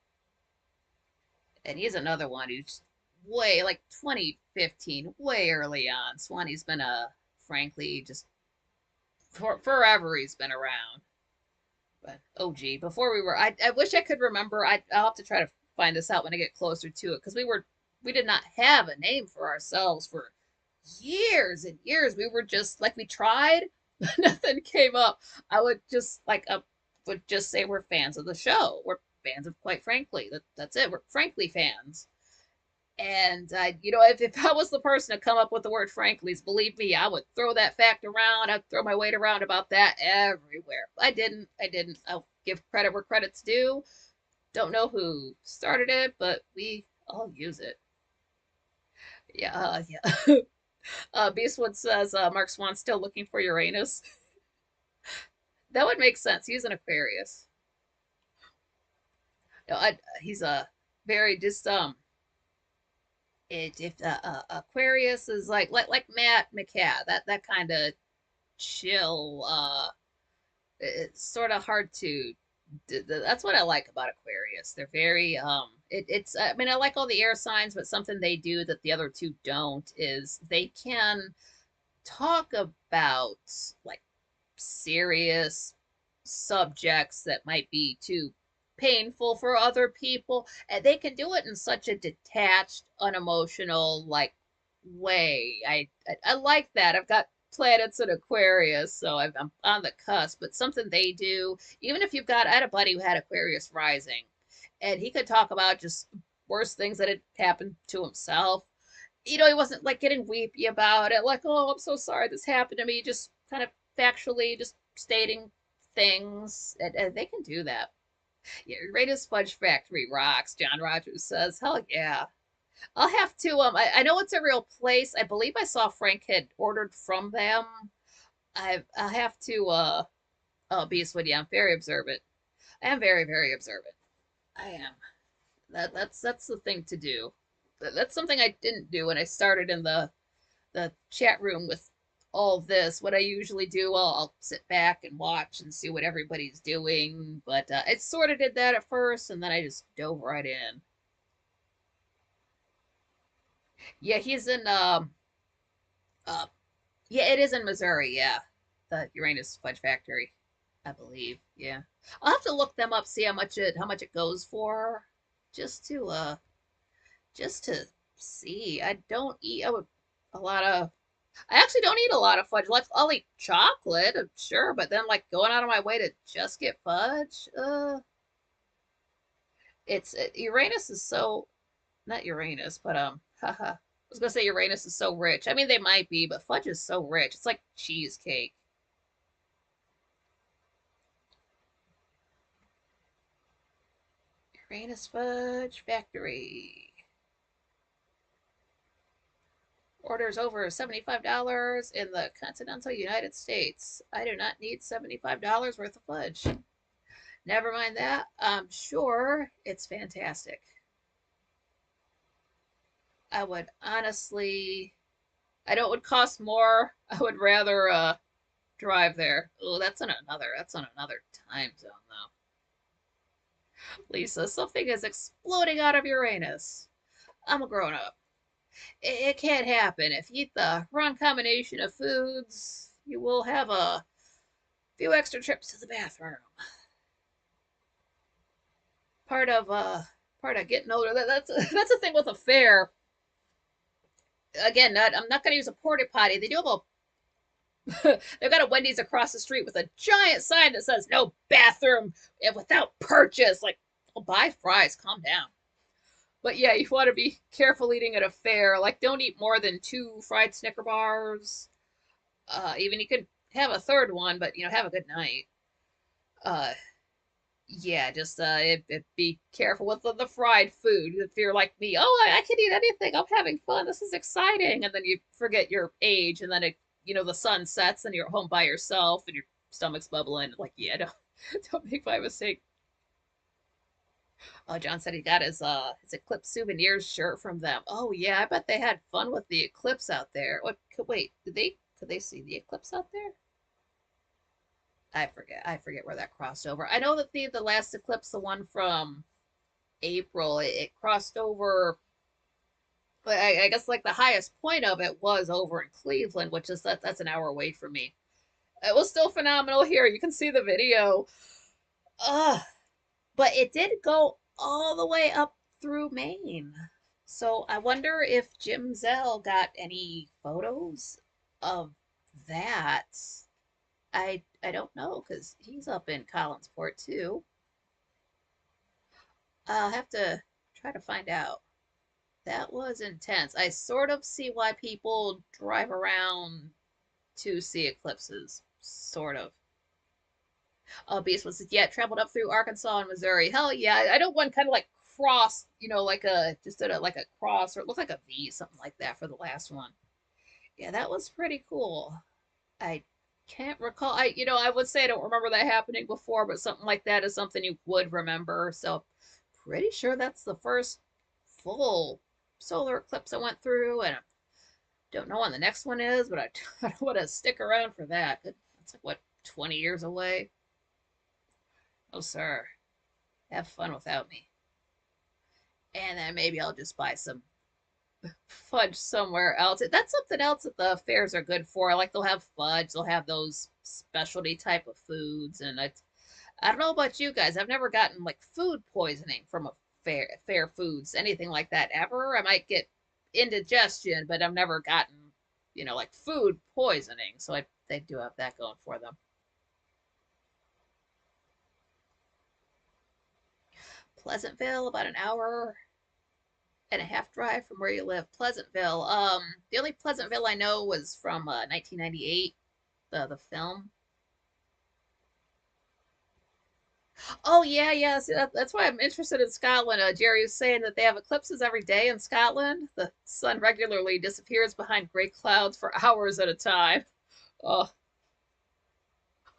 And he's another one who's way like 2015, way early on. Swanee's been frankly just forever he's been around. But oh gee, before I wish I could remember. I'll have to try to find this out when I get closer to it, because we did not have a name for ourselves for years and years. We were just like, we tried, nothing came up. I would just like, would just say we're fans of the show. We're fans of, quite frankly, that's it. We're frankly fans. And if I was the person to come up with the word frankly's, believe me, I would throw that fact around. I'd throw my weight around about that everywhere. I didn't. I didn't. I'll give credit where credit's due. Don't know who started it, but we all use it. Yeah, yeah. Beastwood says Mark Swan's still looking for Uranus. That would make sense. He's an Aquarius. No, he's a very just It if Aquarius is like Matt McCad, that kind of chill. It's sort of hard to. That's what I like about Aquarius. They're very it's I mean, I like all the air signs, but something they do that the other two don't is they can talk about like serious subjects that might be too painful for other people, and they can do it in such a detached, unemotional like way. I like that. I've got planets in Aquarius, so I'm on the cusp. But something they do, even if you've got, I had a buddy who had Aquarius rising, and he could talk about just worse things that had happened to himself. He wasn't like getting weepy about it, like, oh, I'm so sorry this happened to me. Just kind of factually, just stating things, and they can do that. Yeah, Raiders Fudge Factory rocks. John Rogers says, "Hell yeah." I'll have to. I know it's a real place. I believe I saw Frank had ordered from them. I'll have to. Oh, Beastwood. Yeah, I'm very observant. I am very, very observant. I am. That's the thing to do. That's something I didn't do when I started in the chat room with all this. What I usually do, I'll sit back and watch and see what everybody's doing. But I sort of did that at first, and then I just dove right in. Yeah, he's in uh yeah, it is in Missouri, yeah. The Uranus Fudge Factory, I believe. Yeah. I'll have to look them up, see how much it goes for. Just to just to see. I don't eat a lot of I actually don't eat a lot of fudge. Like, I'll eat chocolate, sure, but then like going out of my way to just get fudge, Uranus is so not Uranus, but haha. I was gonna say Uranus is so rich. I mean, they might be, but fudge is so rich. It's like cheesecake. Uranus Fudge Factory. Orders over $75 in the continental United States. I do not need $75 worth of fudge. Never mind that. I'm sure it's fantastic. I would honestly, I know it would cost more. I would rather drive there. Oh, that's on another time zone though. Lisa, something is exploding out of Uranus. I'm a grown up. It can't happen. If you eat the wrong combination of foods, you will have a few extra trips to the bathroom. Part of getting older. That's that's the thing with a fair. Again, I'm not going to use a porta potty. They do have they've got a Wendy's across the street with a giant sign that says "No bathroom without purchase." Like, well, buy fries. Calm down. But yeah, you want to be careful eating at a fair. Like, don't eat more than two fried Snicker bars. Even you could have a third one, but have a good night. Uh, yeah, just be careful with the fried food. If you're like me, oh, I can eat anything. I'm having fun. This is exciting, and then you forget your age, and then the sun sets, and you're home by yourself, and your stomach's bubbling. Like, yeah, don't make my mistake. Oh, John said he got his Eclipse souvenirs shirt from them. Oh yeah, I bet they had fun with the eclipse out there. What? Wait, could they see the eclipse out there? I forget where that crossed over. I know that the last eclipse, the one from April, it crossed over. I guess like the highest point of it was over in Cleveland, which is that's an hour away from me. It was still phenomenal here. You can see the video. Ugh. But it did go all the way up through Maine. So I wonder if Jim Zell got any photos of that. I don't know because he's up in Collinsport too. I'll have to try to find out. That was intense. I sort of see why people drive around to see eclipses. Sort of. Beast was yeah, traveled up through Arkansas and Missouri. Hell yeah. I know one kind of like cross, like a just did a like a cross or it looked like a V, something like that for the last one. Yeah, that was pretty cool. I can't recall. I would say I don't remember that happening before, but something like that is something you would remember. So pretty sure that's the first full solar eclipse I went through, and I don't know when the next one is, but I don't want to stick around for that. That's like what 20 years away. Oh, sir, have fun without me. And then maybe I'll just buy some fudge somewhere else. That's something else that the fairs are good for. Like they'll have fudge, they'll have those specialty type of foods, and I don't know about you guys. I've never gotten like food poisoning from a fair foods, anything like that ever. I might get indigestion, but I've never gotten, like food poisoning. So they do have that going for them. Pleasantville, about an hour and a half drive from where you live. Pleasantville. The only Pleasantville I know was from 1998, the film. Oh yeah, yeah. See, that's why I'm interested in Scotland. Jerry was saying that they have eclipses every day in Scotland. The sun regularly disappears behind gray clouds for hours at a time. Oh,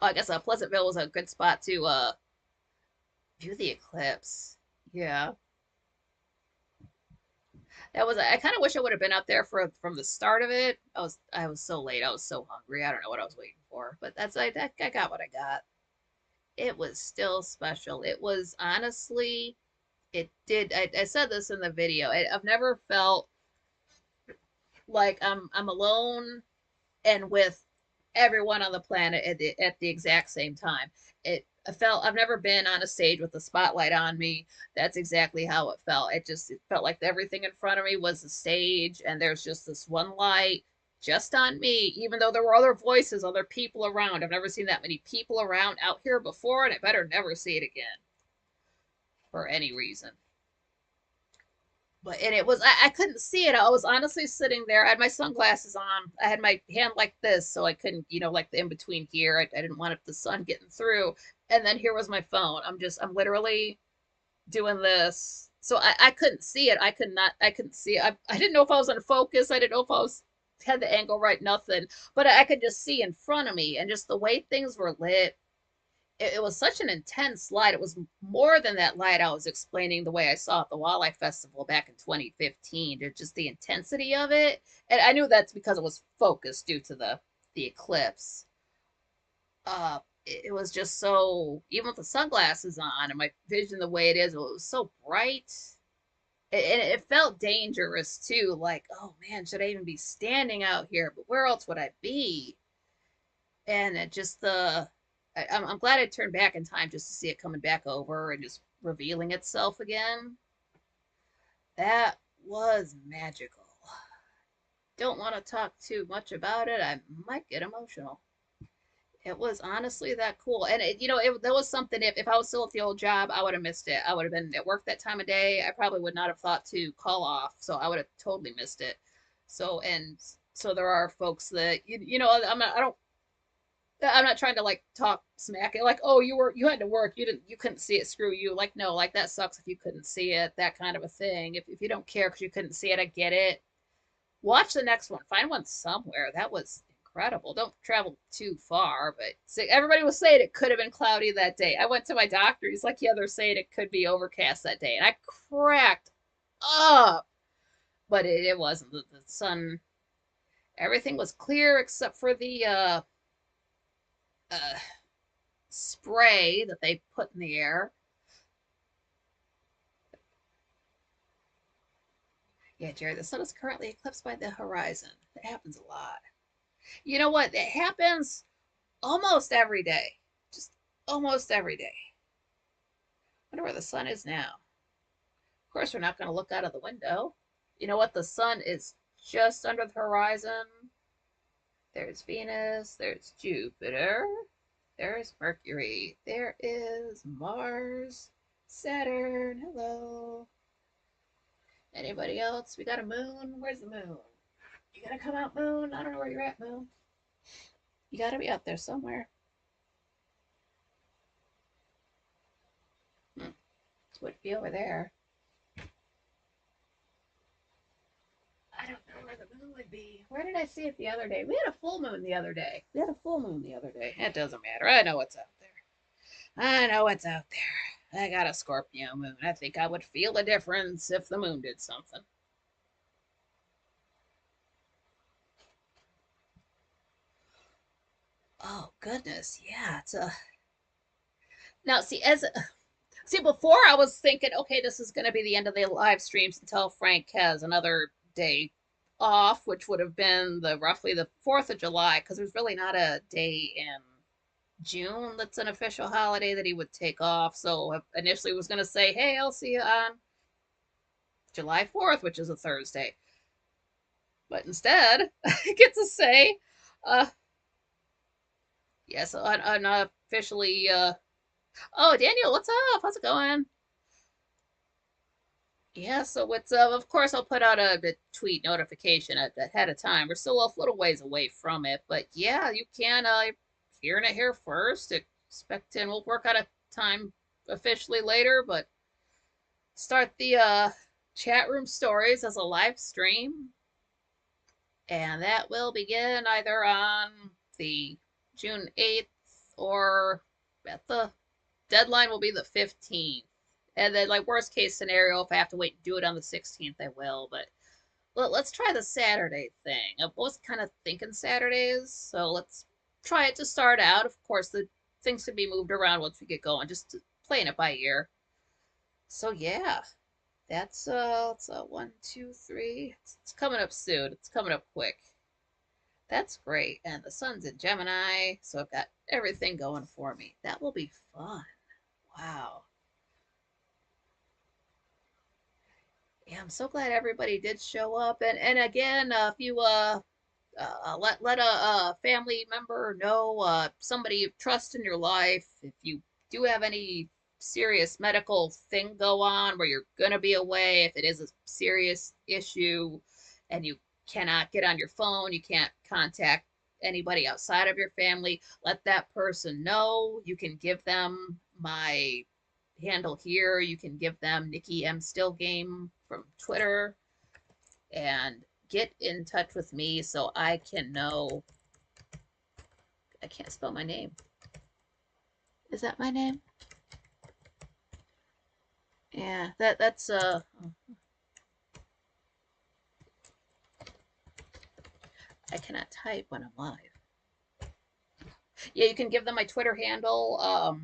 I guess Pleasantville was a good spot to view the eclipse. Yeah, that was. I kind of wish I would have been up there from the start of it. I was so late. I was so hungry. I don't know what I was waiting for, but I got what I got. It was still special. It was honestly, it did. I said this in the video. I've never felt like I'm alone and with everyone on the planet at the exact same time. I felt I've never been on a stage with the spotlight on me. That's exactly how it felt. It felt like everything in front of me was the stage, and there's just this one light just on me, even though there were other voices, other people around. I've never seen that many people around out here before, and I better never see it again for any reason. But and it was I couldn't see it. I was honestly sitting there. I had my sunglasses on. I had my hand like this, so I couldn't, like the in between here. I didn't want the sun getting through. And then here was my phone. I'm literally doing this. So I couldn't see it. I couldn't see it. I didn't know if I was in focus. I didn't know if I was had the angle right, nothing. But I could just see in front of me and just the way things were lit, it was such an intense light. It was more than that light I was explaining the way I saw at the Walleye Festival back in 2015. Just the intensity of it, and I knew that's because it was focused due to the eclipse. It was just so even with the sunglasses on and my vision the way it was so bright. And it felt dangerous too. Like, oh man, should I even be standing out here? But where else would I be? And it just I'm glad I turned back in time just to see it coming back over and just revealing itself again. That was magical. Don't want to talk too much about it. I might get emotional. It was honestly that cool. And that was something if I was still at the old job, I would have missed it. I would have been at work that time of day. I probably would not have thought to call off. So I would have totally missed it. So there are folks that I'm not trying to like talk smack it like, oh, you had to work, you couldn't see it, screw you. Like, no, like that sucks if you couldn't see it, that kind of a thing. If you don't care because you couldn't see it, I get it. Watch the next one. Find one somewhere. That was incredible. Don't travel too far, but everybody was saying it could have been cloudy that day. I went to my doctor. He's like, yeah, they're saying it could be overcast that day, and I cracked up. But it wasn't. The sun, everything was clear except for the uh, spray that they put in the air. Yeah, Jerry, the sun is currently eclipsed by the horizon. That happens a lot. You know what? It happens almost every day. Just almost every day. I wonder where the sun is now. Of course, we're not going to look out of the window. You know what? The sun is just under the horizon. There's Venus, there's Jupiter, there's Mercury, there is Mars, Saturn, hello. Anybody else? We got a moon. Where's the moon? You gotta come out, moon. I don't know where you're at, moon. You gotta be up there somewhere. Hmm. It would be over there. I don't know where the moon would be. Where did I see it the other day? We had a full moon the other day. We had a full moon the other day. It doesn't matter. I know it's out there. I know it's out there. I got a Scorpio moon. I think I would feel a difference if the moon did something. Oh goodness, yeah. It's a now see before I was thinking, okay, this is going to be the end of the live streams until Frank has another day off, which would have been the roughly the 4th of July, because there's really not a day in June that's an official holiday that he would take off. So I initially was going to say, hey, I'll see you on July 4th, which is a Thursday. But instead, I get to say, uh, yes, unofficially, oh, Daniel, what's up? How's it going? Yeah, so it's of course I'll put out a tweet notification ahead of time. We're still a little ways away from it, but yeah, you can hearing it here first. Expect and we'll work out a time officially later, but start the chat room stories as a live stream, and that will begin either on the June 8th or at the deadline will be the 15th. And then, like, worst case scenario, if I have to wait and do it on the 16th, I will. But let's try the Saturday thing. I was kind of thinking Saturdays, so let's try it to start out. Of course, the things can be moved around once we get going, just playing it by ear. So yeah, it's 1, 2, 3. It's coming up soon. It's coming up quick. That's great. And the sun's in Gemini, so I've got everything going for me. That will be fun. Wow. Yeah, I'm so glad everybody did show up. And again, if you let a family member know, somebody you trust in your life, if you do have any serious medical thing go on where you're gonna be away, if it is a serious issue and you cannot get on your phone, you can't contact anybody outside of your family, let that person know. You can give them my handle here. You can give them Nikki M Still Game from Twitter and get in touch with me so I can know. I can't spell my name. Is that my name? Yeah, that's I cannot type when I'm live. Yeah, you can give them my Twitter handle.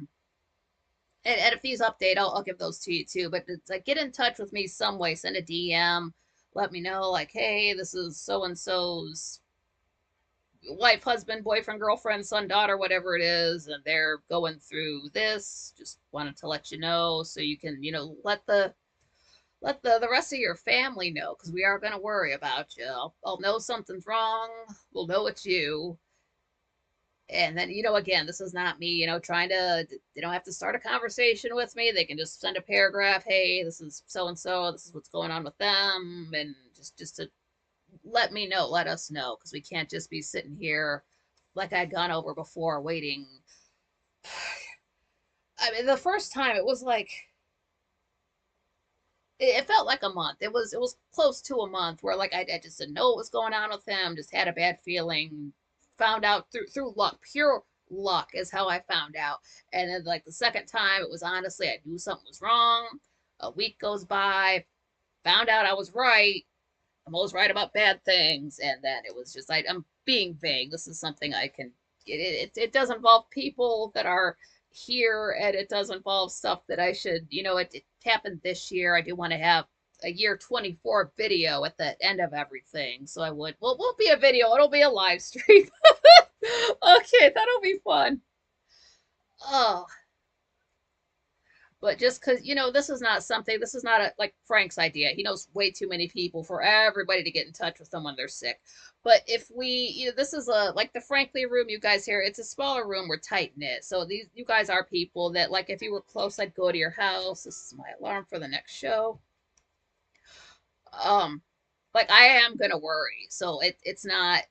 And if these update, I'll give those to you too. But it's like, get in touch with me some way. Send a DM. Let me know, like, hey, this is so and so's wife, husband, boyfriend, girlfriend, son, daughter, whatever it is, and they're going through this. Just wanted to let you know so you can, let the rest of your family know, because we are going to worry about you. I'll know something's wrong. We'll know it's you. And then, again, this is not me, trying to, they don't have to start a conversation with me. They can just send a paragraph. Hey, this is so and so. This is what's going on with them. And just to let me know, let us know, because we can't just be sitting here like I'd gone over before waiting. I mean, the first time it was like, it felt like a month. It was close to a month where like I just didn't know what was going on with him. Just had a bad feeling. Found out through luck, pure luck is how I found out. And then like the second time, it was honestly I knew something was wrong. A week goes by, found out I was right. I'm always right about bad things, and then it was just like I'm being vague. This is something I can. It does involve people that are here, and it does involve stuff that I should. It happened this year. I do want to have a year 24 video at the end of everything, so I would. Well, it won't be a video. It'll be a live stream. Okay, that'll be fun. Oh, But just because, this is not something, this is not like Frank's idea. He knows way too many people for everybody to get in touch with them when they're sick. But if we, this is like the Frankly room you guys here, it's a smaller room, we're tight knit. So you guys are people that, like, if you were close, I'd go to your house. This is my alarm for the next show. Um, like, I am gonna worry. So it's not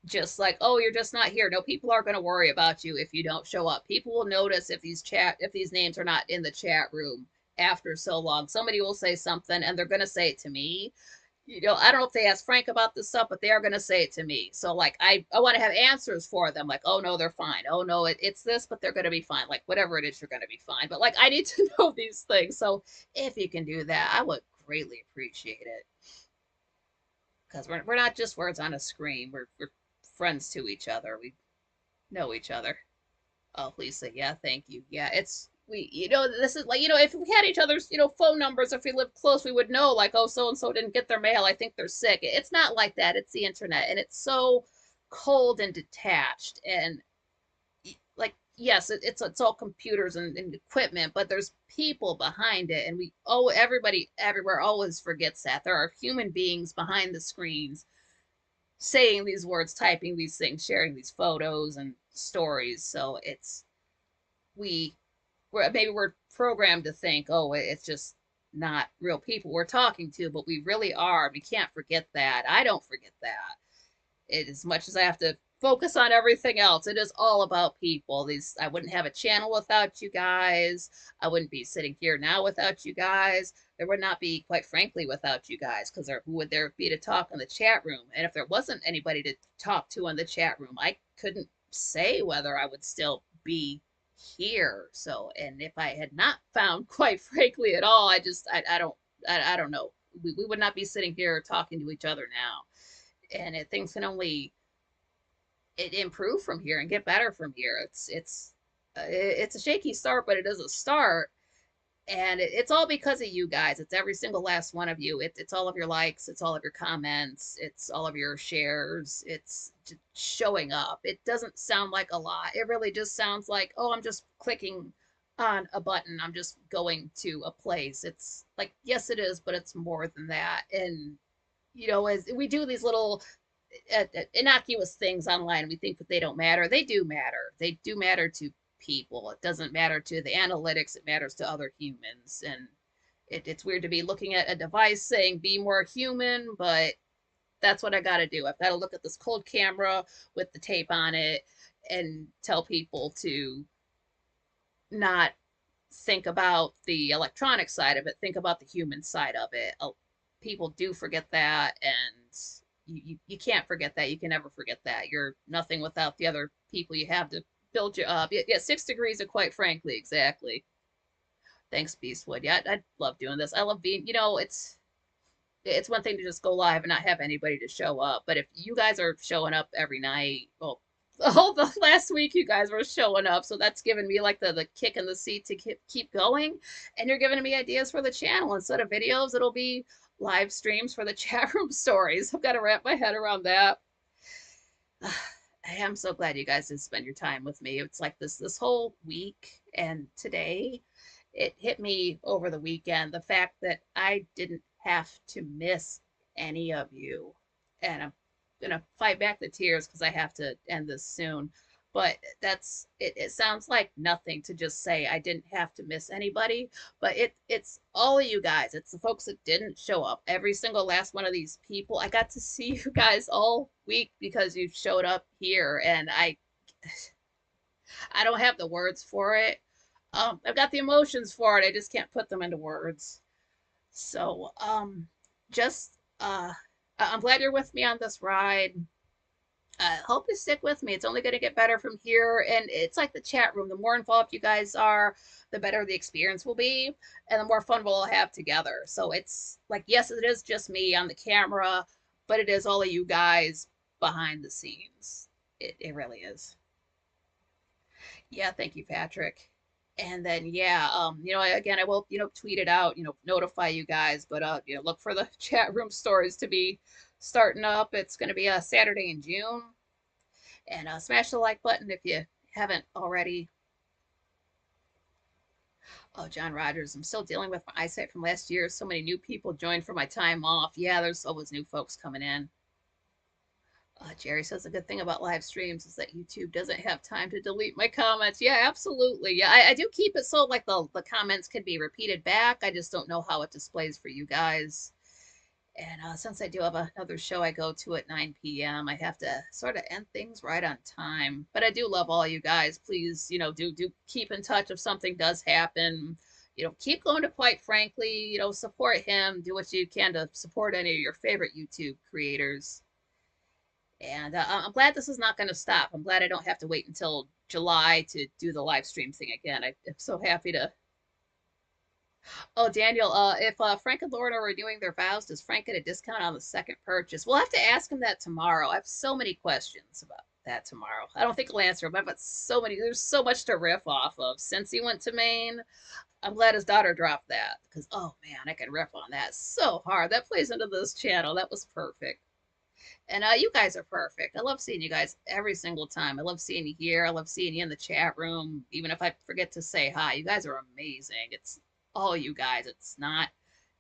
just like, oh, you're just not here. No, people are going to worry about you if you don't show up. People will notice if these names are not in the chat room after so long. Somebody will say something and they're going to say it to me. I don't know if they asked Frank about this stuff, but they are going to say it to me. So, like, I want to have answers for them. Like, oh no, they're fine. Oh no, it's this, but they're going to be fine. Like, whatever it is, you're going to be fine. But, like, I need to know these things. So if you can do that, I would greatly appreciate it, because we're not just words on a screen. We're friends to each other. We know each other. Oh, Lisa, yeah, thank you. Yeah, this is like, if we had each other's, phone numbers, if we lived close, we would know, like, oh, so and so didn't get their mail. I think they're sick. It's not like that. It's the internet, and it's so cold and detached. And, like, yes, it's all computers and equipment, but there's people behind it, and everybody everywhere always forgets that there are human beings behind the screens saying these words, typing these things, sharing these photos and stories. So maybe we're programmed to think, oh, it's just not real people we're talking to, but we really are. We can't forget that. I don't forget that. As much as I have to focus on everything else, it is all about people. I wouldn't have a channel without you guys. I wouldn't be sitting here now without you guys. There would not be, quite frankly, without you guys, because who would there be to talk in the chat room? And if there wasn't anybody to talk to in the chat room, I couldn't say whether I would still be here. So, and if I had not found, quite frankly, at all, I don't know. We would not be sitting here talking to each other now. And things can only improve from here and get better from here. It's a shaky start, but it is a start, and it's all because of you guys. It's every single last one of you. It's all of your likes, it's all of your comments, it's all of your shares. It's just showing up. It doesn't sound like a lot. It really just sounds like, oh, I'm just clicking on a button. I'm just going to a place. It's like, yes, it is, but it's more than that. And as we do these little innocuous things online, we think that they don't matter. They do matter. They do matter to people. It doesn't matter to the analytics. It matters to other humans. And it's weird to be looking at a device saying be more human, but that's what I got to do. I've got to look at this cold camera with the tape on it and tell people to not think about the electronic side of it, think about the human side of it. People do forget that, and you can't forget that. You can never forget that. You're nothing without the other people you have to build you up. Yeah, 6 degrees of, quite frankly, exactly. Thanks, Beastwood. Yeah, I love doing this. I love being, it's one thing to just go live and not have anybody to show up. But if you guys are showing up every night, well, all the last week you guys were showing up, so that's giving me like the kick in the seat to keep going. And you're giving me ideas for the channel. Instead of videos, it'll be live streams for the chat room stories. I've got to wrap my head around that. I am so glad you guys did spend your time with me. It's like this whole week and today, it hit me over the weekend, the fact that I didn't have to miss any of you. And I'm gonna fight back the tears because I have to end this soon. But it sounds like nothing to just say I didn't have to miss anybody, but it's all of you guys. It's the folks that didn't show up. Every single last one of these people. I got to see you guys all week because you showed up here, and I don't have the words for it. I've got the emotions for it. I just can't put them into words. So, just I'm glad you're with me on this ride. Hope you stick with me. It's only going to get better from here. And it's like the chat room. The more involved you guys are, the better the experience will be, and the more fun we'll have together. So it's like, yes, it is just me on the camera, but it is all of you guys behind the scenes. It really is. Yeah, thank you, Patrick. And then, yeah, again, I will, tweet it out, notify you guys, but look for the chat room stories to be starting up. It's going to be a Saturday in June. And smash the like button if you haven't already. Oh, John Rogers, I'm still dealing with my eyesight from last year. So many new people joined for my time off. Yeah, there's always new folks coming in. Jerry says the good thing about live streams is that YouTube doesn't have time to delete my comments. Yeah, absolutely. Yeah, I do keep it so like the comments can be repeated back. I just don't know how it displays for you guys. And since I do have another show I go to at 9 p.m., I have to sort of end things right on time. But I do love all you guys. Please, do keep in touch if something does happen. Keep going to Quite Frankly. Support him. Do what you can to support any of your favorite YouTube creators. And I'm glad this is not going to stop. I'm glad I don't have to wait until July to do the live stream thing again. I'm so happy to. Oh, Daniel, if Frank and Lauren are renewing their vows, does Frank get a discount on the second purchase? We'll have to ask him that tomorrow. I have so many questions about that tomorrow. I don't think he'll answer them, but there's so much to riff off of since he went to Maine. I'm glad his daughter dropped that because, oh man, I can riff on that so hard. That plays into this channel. That was perfect. And you guys are perfect. I love seeing you guys every single time. I love seeing you here. I love seeing you in the chat room. Even if I forget to say hi, you guys are amazing. It's all you guys. It's not,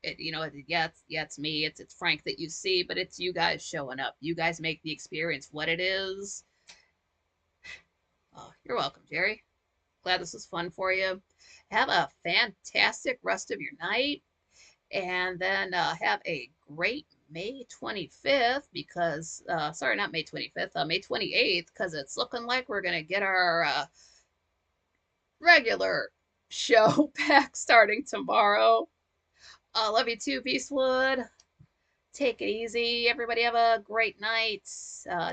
yeah, it's me. It's Frank that you see, but it's you guys showing up. You guys make the experience what it is. Oh, you're welcome, Jerry. Glad this was fun for you. Have a fantastic rest of your night. And then have a great May 25th because, sorry, not May 25th, May 28th, because it's looking like we're going to get our regular show back starting tomorrow. Love you too, Beastwood. Take it easy. Everybody have a great night.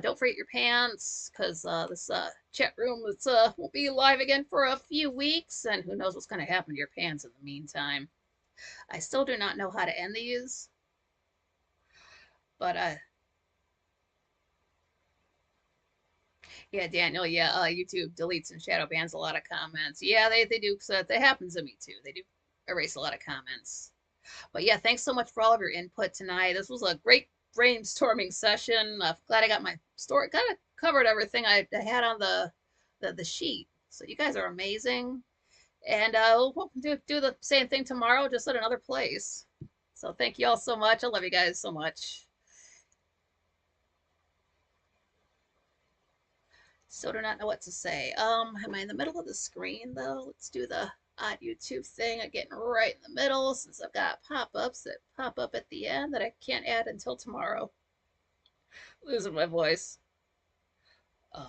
Don't forget your pants because this chat room won't be live again for a few weeks, and who knows what's going to happen to your pants in the meantime. I still do not know how to end these, but yeah, Daniel, yeah, YouTube deletes and shadow bans a lot of comments. Yeah, they do. So that happens to me too. They do erase a lot of comments. But yeah, thanks so much for all of your input tonight. This was a great brainstorming session. I'm glad I got my story kind of covered everything I had on the sheet. So you guys are amazing, and we'll do the same thing tomorrow, just at another place. So thank you all so much. I love you guys so much. Still do not know what to say. Am I in the middle of the screen though? Let's do the odd YouTube thing. I'm getting right in the middle since I've got pop-ups that pop up at the end that I can't add until tomorrow. Losing my voice.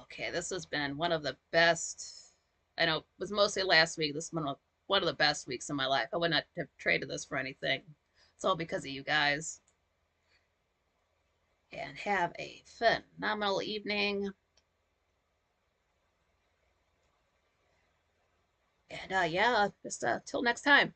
Okay, this has been one of the best. I know it was mostly last week. This is one of the best weeks of my life. I would not have traded this for anything. It's all because of you guys. And have a phenomenal evening. And yeah, just till next time.